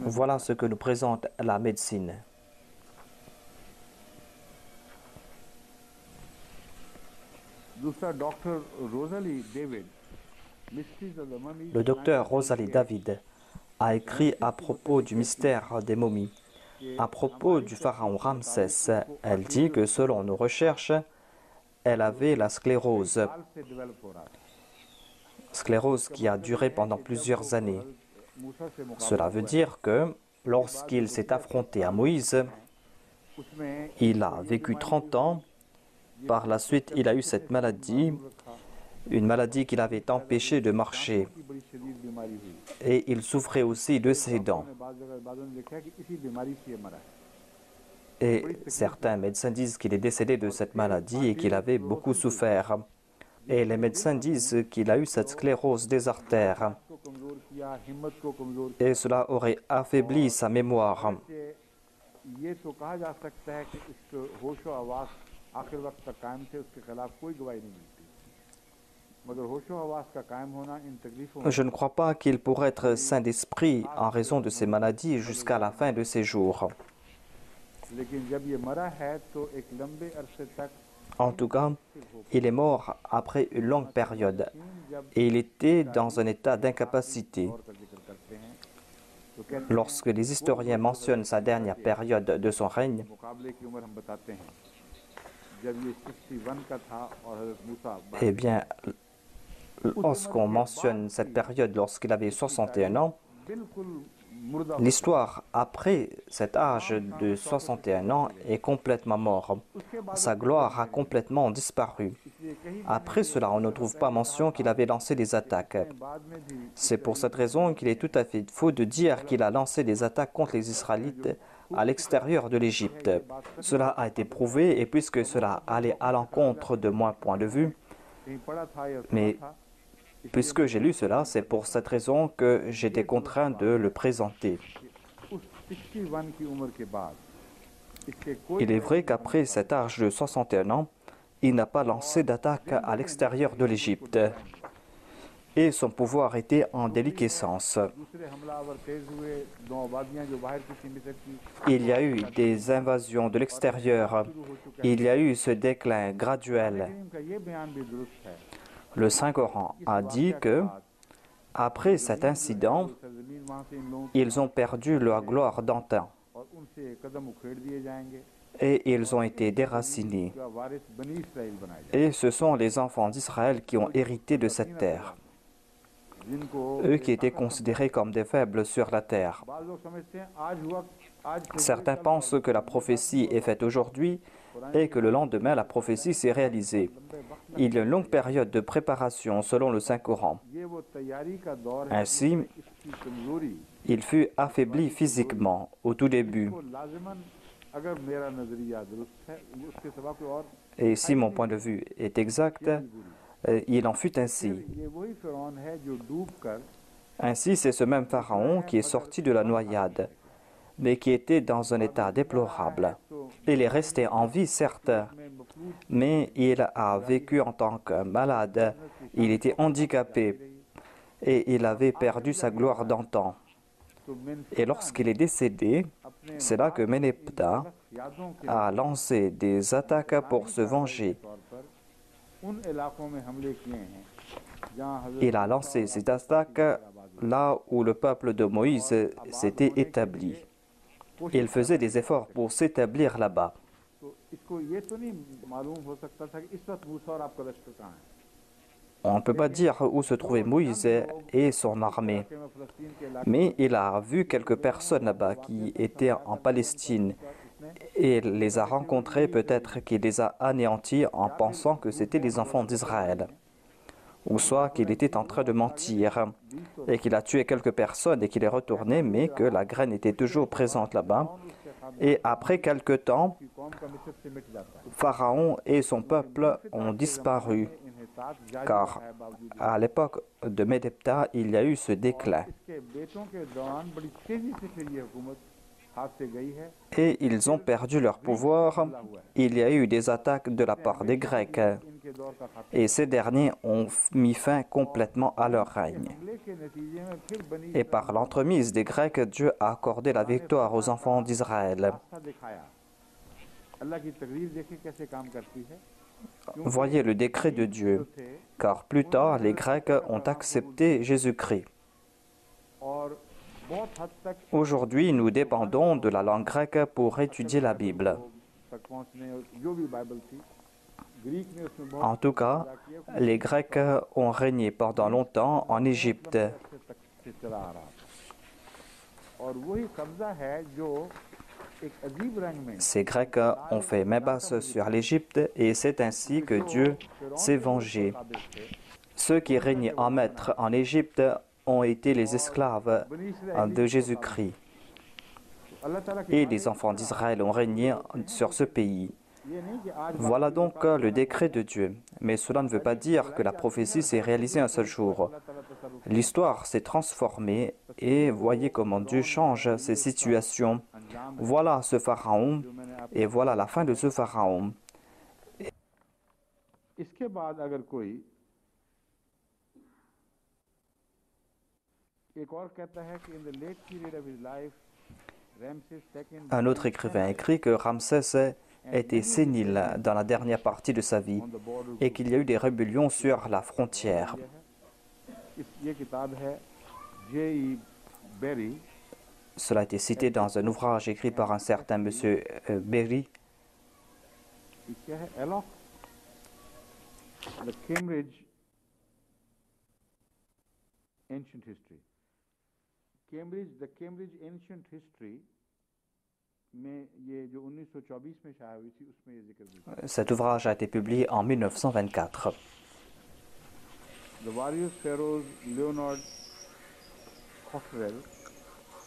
Speaker 2: Voilà ce que nous présente la médecine. Le docteur Rosalie David a écrit à propos du mystère des momies. À propos du pharaon Ramsès, elle dit que selon nos recherches, elle avait la sclérose qui a duré pendant plusieurs années. Cela veut dire que lorsqu'il s'est affronté à Moïse, il a vécu 30 ans. Par la suite, il a eu cette maladie, une maladie qui l'avait empêché de marcher. Et il souffrait aussi de ses dents. Et certains médecins disent qu'il est décédé de cette maladie et qu'il avait beaucoup souffert. Et les médecins disent qu'il a eu cette sclérose des artères. Et cela aurait affaibli sa mémoire. Je ne crois pas qu'il pourrait être saint d'esprit en raison de ces maladies jusqu'à la fin de ses jours. En tout cas, il est mort après une longue période et il était dans un état d'incapacité. Lorsque les historiens mentionnent sa dernière période de son règne, eh bien, lorsqu'on mentionne cette période lorsqu'il avait 61 ans, l'histoire après cet âge de 61 ans est complètement mort. Sa gloire a complètement disparu. Après cela, on ne trouve pas mention qu'il avait lancé des attaques. C'est pour cette raison qu'il est tout à fait faux de dire qu'il a lancé des attaques contre les Israélites à l'extérieur de l'Égypte. Cela a été prouvé et puisque cela allait à l'encontre de mon point de vue, mais puisque j'ai lu cela, c'est pour cette raison que j'étais contraint de le présenter. Il est vrai qu'après cet âge de 61 ans, il n'a pas lancé d'attaque à l'extérieur de l'Égypte et son pouvoir était en déliquescence. Il y a eu des invasions de l'extérieur, il y a eu ce déclin graduel. Le Saint-Coran a dit que, après cet incident, ils ont perdu leur gloire d'antan et ils ont été déracinés. Et ce sont les enfants d'Israël qui ont hérité de cette terre, eux qui étaient considérés comme des faibles sur la terre. Certains pensent que la prophétie est faite aujourd'hui et que le lendemain, la prophétie s'est réalisée. Il y a une longue période de préparation selon le Saint-Coran. Ainsi, il fut affaibli physiquement au tout début. Et si mon point de vue est exact, il en fut ainsi. Ainsi, c'est ce même pharaon qui est sorti de la noyade, mais qui était dans un état déplorable. Il est resté en vie, certes, mais il a vécu en tant que malade, il était handicapé et il avait perdu sa gloire d'antan. Et lorsqu'il est décédé, c'est là que Méneptah a lancé des attaques pour se venger. Il a lancé ces attaques là où le peuple de Moïse s'était établi. Il faisait des efforts pour s'établir là-bas. On ne peut pas dire où se trouvait Moïse et son armée, mais il a vu quelques personnes là-bas qui étaient en Palestine et il les a rencontrés, peut-être qu'il les a anéantis en pensant que c'étaient les enfants d'Israël, ou soit qu'il était en train de mentir et qu'il a tué quelques personnes et qu'il est retourné, mais que la graine était toujours présente là-bas. Et après quelque temps, Pharaon et son peuple ont disparu, car à l'époque de Méneptah, il y a eu ce déclin. Et ils ont perdu leur pouvoir. Il y a eu des attaques de la part des Grecs. Et ces derniers ont mis fin complètement à leur règne. Et par l'entremise des Grecs, Dieu a accordé la victoire aux enfants d'Israël. voyez le décret de Dieu, car plus tard, les Grecs ont accepté Jésus-Christ. Aujourd'hui, nous dépendons de la langue grecque pour étudier la Bible. En tout cas, les Grecs ont régné pendant longtemps en Égypte. Ces Grecs ont fait main basse sur l'Égypte et c'est ainsi que Dieu s'est vengé. Ceux qui régnaient en maître en Égypte ont été les esclaves de Jésus-Christ. Et les enfants d'Israël ont régné sur ce pays. Voilà donc le décret de Dieu. Mais cela ne veut pas dire que la prophétie s'est réalisée un seul jour. L'histoire s'est transformée et voyez comment Dieu change ces situations. Voilà ce pharaon et voilà la fin de ce pharaon. Un autre écrivain écrit que Ramsès était sénile dans la dernière partie de sa vie et qu'il y a eu des rébellions sur la frontière. Cela a été cité dans un ouvrage écrit par un certain monsieur Berry.
Speaker 1: The Cambridge Ancient History में ये जो 1924 में शाया हुई थी उसमें ये जिक्र भी.
Speaker 2: Cet ouvrage a été publié en 1924.
Speaker 1: The various pharaohs Leonard Cockerell,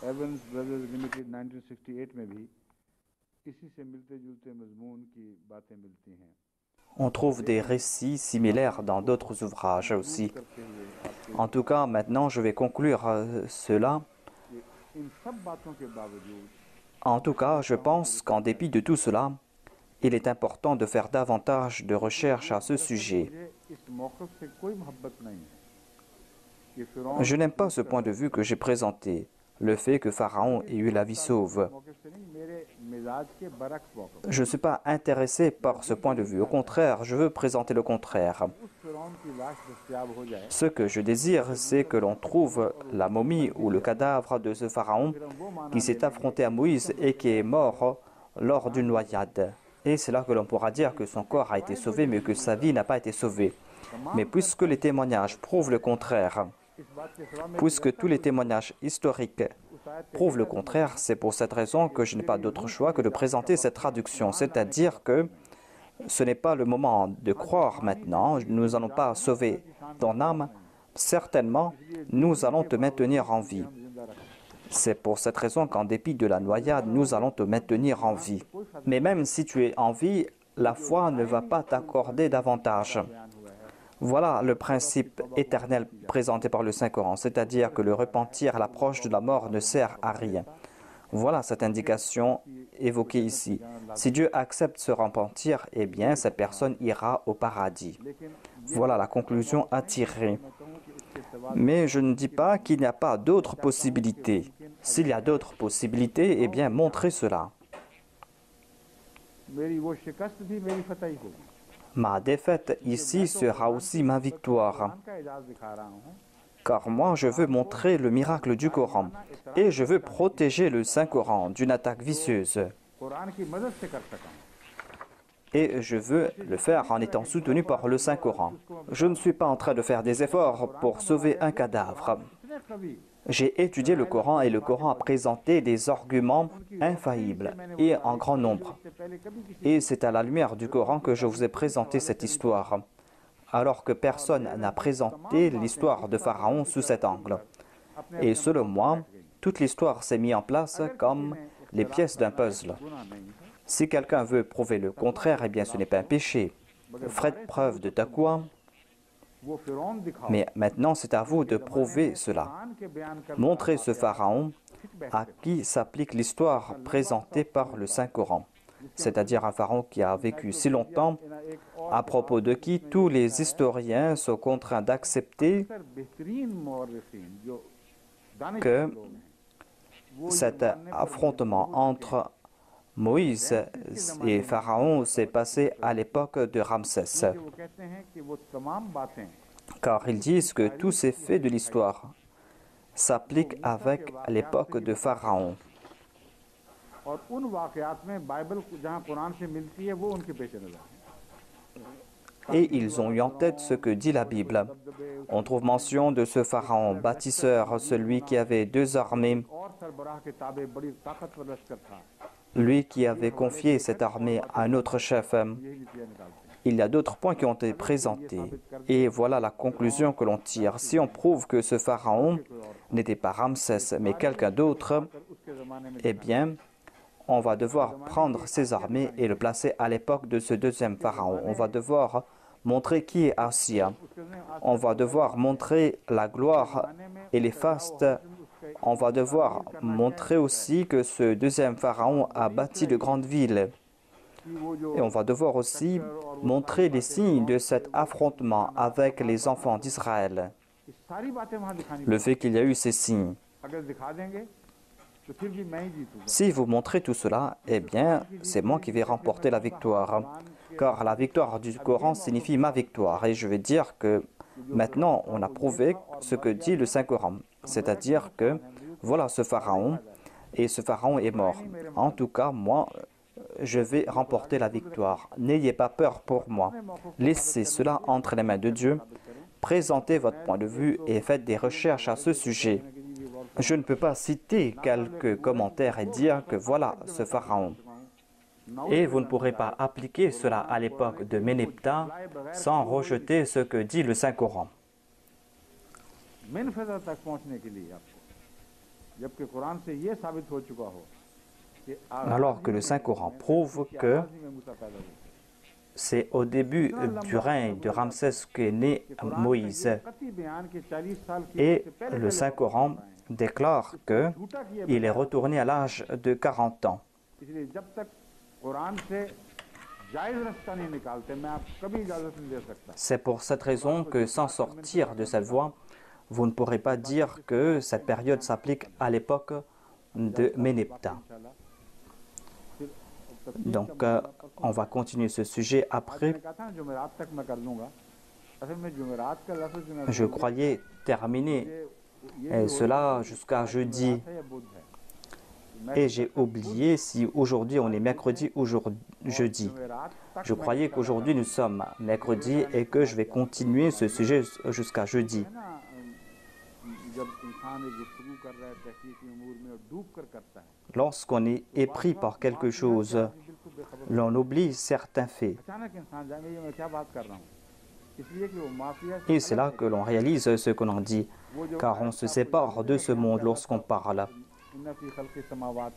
Speaker 1: Evans Brothers Limited 1968 में भी इसी से मिलते-जुलते मजमून की बातें मिलती हैं.
Speaker 2: On trouve des récits similaires dans d'autres ouvrages aussi. En tout cas, maintenant, je vais conclure cela. En tout cas, je pense qu'en dépit de tout cela, il est important de faire davantage de recherches à ce sujet. Je n'aime pas ce point de vue que j'ai présenté, le fait que Pharaon ait eu la vie sauve. Je ne suis pas intéressé par ce point de vue. Au contraire, je veux présenter le contraire. Ce que je désire, c'est que l'on trouve la momie ou le cadavre de ce pharaon qui s'est affronté à Moïse et qui est mort lors d'une noyade. Et c'est là que l'on pourra dire que son corps a été sauvé, mais que sa vie n'a pas été sauvée. Mais puisque les témoignages prouvent le contraire, puisque tous les témoignages historiques prouvent le contraire, c'est pour cette raison que je n'ai pas d'autre choix que de présenter cette traduction, c'est-à-dire que ce n'est pas le moment de croire maintenant, nous n'allons pas sauver ton âme, certainement nous allons te maintenir en vie. C'est pour cette raison qu'en dépit de la noyade, nous allons te maintenir en vie. Mais même si tu es en vie, la foi ne va pas t'accorder davantage. Voilà le principe éternel présenté par le Saint-Coran, c'est-à-dire que le repentir à l'approche de la mort ne sert à rien. Voilà cette indication évoquée ici. Si Dieu accepte ce repentir, eh bien, cette personne ira au paradis. Voilà la conclusion à tirer. Mais je ne dis pas qu'il n'y a pas d'autres possibilités. S'il y a d'autres possibilités, eh bien, montrez cela. Ma défaite ici sera aussi ma victoire. Car moi, je veux montrer le miracle du Coran et je veux protéger le Saint-Coran d'une attaque vicieuse. Et je veux le faire en étant soutenu par le Saint-Coran. Je ne suis pas en train de faire des efforts pour sauver un cadavre. J'ai étudié le Coran et le Coran a présenté des arguments infaillibles et en grand nombre. Et c'est à la lumière du Coran que je vous ai présenté cette histoire, alors que personne n'a présenté l'histoire de Pharaon sous cet angle. Et selon moi, toute l'histoire s'est mise en place comme les pièces d'un puzzle. Si quelqu'un veut prouver le contraire, eh bien ce n'est pas un péché. Faites preuve de taqwa. Mais maintenant, c'est à vous de prouver cela. Montrez ce pharaon à qui s'applique l'histoire présentée par le Saint-Coran, c'est-à-dire un pharaon qui a vécu si longtemps, à propos de qui tous les historiens sont contraints d'accepter que cet affrontement entre Moïse et Pharaon s'est passé à l'époque de Ramsès,
Speaker 1: वो कहते हैं कि वो तमाम बातें
Speaker 2: car ils disent que tous ces faits de l'histoire s'appliquent avec l'époque de Pharaon.
Speaker 1: और उन वाकयात में बाइबल जहाँ कुरान से मिलती है वो उनके पेश नजर है।
Speaker 2: Et ils ont eu en tête ce que dit la Bible. On trouve mention de ce pharaon bâtisseur, celui qui avait 2 armées,
Speaker 1: और सरबराह के ताबे बड़ी ताकतवर लश्कर था।
Speaker 2: lui qui avait confié cette armée à un autre chef.
Speaker 1: यही नतीजा निकालते हैं।
Speaker 2: Il y a d'autres points qui ont été présentés. Et voilà la conclusion que l'on tire. Si on prouve que ce pharaon n'était pas Ramsès, mais quelqu'un d'autre,
Speaker 1: उसके ज़माने में
Speaker 2: eh bien, on va devoir prendre ses armées et le placer à l'époque de ce deuxième pharaon. On va devoir montrer qui est Assia. On va devoir montrer la gloire et les fastes. On va devoir montrer aussi que ce deuxième pharaon a bâti de grandes villes. Et on va devoir aussi montrer les signes de cet affrontement avec les enfants d'Israël.
Speaker 1: ये सारी बातें वहाँ दिखानी
Speaker 2: Le fait qu'il y a eu ces signes.
Speaker 1: अगर दिखा देंगे तो फिर भी मैं ही जीतूंगा।
Speaker 2: Si vous montrez tout cela, eh bien, c'est moi qui vais remporter la victoire. Car la victoire du Coran signifie ma victoire. Et je vais dire que maintenant, on a prouvé ce que dit le Saint-Coran. C'est-à-dire que voilà ce pharaon, et ce pharaon est mort. En tout cas, moi, je vais remporter la victoire. N'ayez pas peur pour moi. Laissez cela entre les mains de Dieu. Présentez votre point de vue et faites des recherches à ce sujet. Je ne peux pas citer quelques commentaires et dire que voilà ce pharaon. Et vous ne pourrez pas appliquer cela à l'époque de Ménépta sans rejeter ce que dit le Saint-Coran.
Speaker 1: Main Faiza तक पहुंचने के लिए आपको जबकि कुरान से ये साबित हो चुका हो कि
Speaker 2: Alors que le Saint-Coran prouve que c'est au début du règne de Ramsès qu'est né Moïse. Et le Saint-Coran déclare qu'il est retourné à l'âge de 40 ans.
Speaker 1: इसलिए जब तक कुरान से जायज रास्ता नहीं निकालते मैं आप कभी इजाजत नहीं दे सकता।
Speaker 2: C'est pour cette raison que sans sortir de cette voie, vous ne pourrez pas dire que cette période s'applique à l'époque de Ménépta. Donc, on va continuer ce sujet après.
Speaker 1: मैंने कहा था जुमेरात तक मैं कर लूँगा। असल में जुमेरात का लफ्ज़ जो मैं
Speaker 2: Je croyais terminer cela jusqu'à jeudi.
Speaker 1: है या बुध है।
Speaker 2: Et j'ai oublié si aujourd'hui on est mercredi ou jeudi.
Speaker 1: जुमेरात तक
Speaker 2: Je croyais qu'aujourd'hui nous sommes mercredi et que je vais continuer ce sujet jusqu'à jeudi.
Speaker 1: है ना जब इंसान एक गुफ्तगू कर रहा है तहकीकी उमूर में और डूब कर करता है
Speaker 2: Lorsqu'on est épris par quelque chose,
Speaker 1: बिल्कुल बेखबर
Speaker 2: l'on oublie certains faits.
Speaker 1: अचानक इंसान जाएंगे ये मैं क्या बात कर रहा हूँ इसलिए कि वो mafia
Speaker 2: Et c'est là que l'on réalise ce que l'on dit, car on se sépare de ce monde lorsqu'on parle.
Speaker 1: इन्ना फी खल्क़ि समावात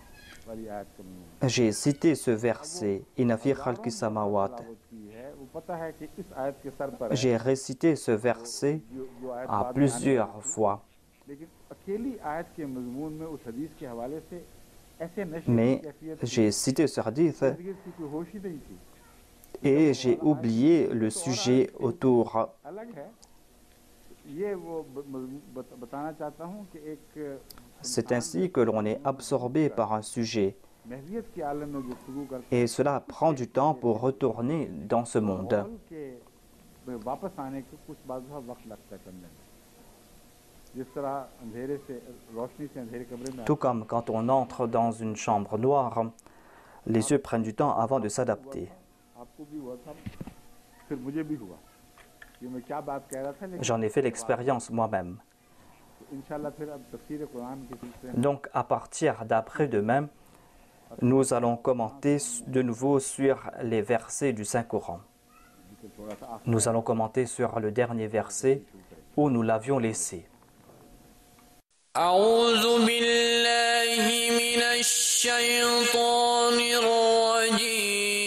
Speaker 1: वाली आयत कमी
Speaker 2: J'ai cité ce verset, Inna fi khalqi samawat.
Speaker 1: की है वो पता है कि इस आयत के सर पर है
Speaker 2: J'ai récité ce verset
Speaker 1: जो आयत
Speaker 2: à
Speaker 1: बाद में
Speaker 2: plusieurs fois,
Speaker 1: लेकिन अकेली आयत के मजमून में उस हदीस के हवाले से ऐसे नशे
Speaker 2: mais
Speaker 1: की कैफियत
Speaker 2: j'ai cité ce hadith
Speaker 1: जिंदगी की कोई होश ही नहीं थी
Speaker 2: et j'ai oublié le sujet autour.
Speaker 1: अलग है ये वो बताना चाहता हूँ कि एक
Speaker 2: C'est ainsi que l'on est absorbé par un sujet
Speaker 1: महवियत के आलम में गुफ्तगू करते
Speaker 2: et cela prend du temps pour retourner dans ce monde.
Speaker 1: माहौल के वापस आने के कुछ बाद वक्त लगता है करने में जिस तरह अंधेरे से रोशनी से अंधेरे कमरे में
Speaker 2: Tout comme quand on entre dans une chambre noire, les yeux prennent du temps avant de s'adapter.
Speaker 1: आपको भी हुआ था फिर मुझे भी हुआ कि मैं क्या बात कह रहा था लेकिन
Speaker 2: J'en ai fait l'expérience moi-même.
Speaker 1: इंशाल्लाह फिर अब तफसीर कुरान के सिलसिले
Speaker 2: Donc à partir d'après-demain, nous allons commenter de nouveau sur les versets du Saint-Coran.
Speaker 1: में थोड़ा सा
Speaker 2: Nous allons commenter sur le dernier verset où nous l'avions laissé.
Speaker 3: أعوذ بالله من الشيطان الرجيم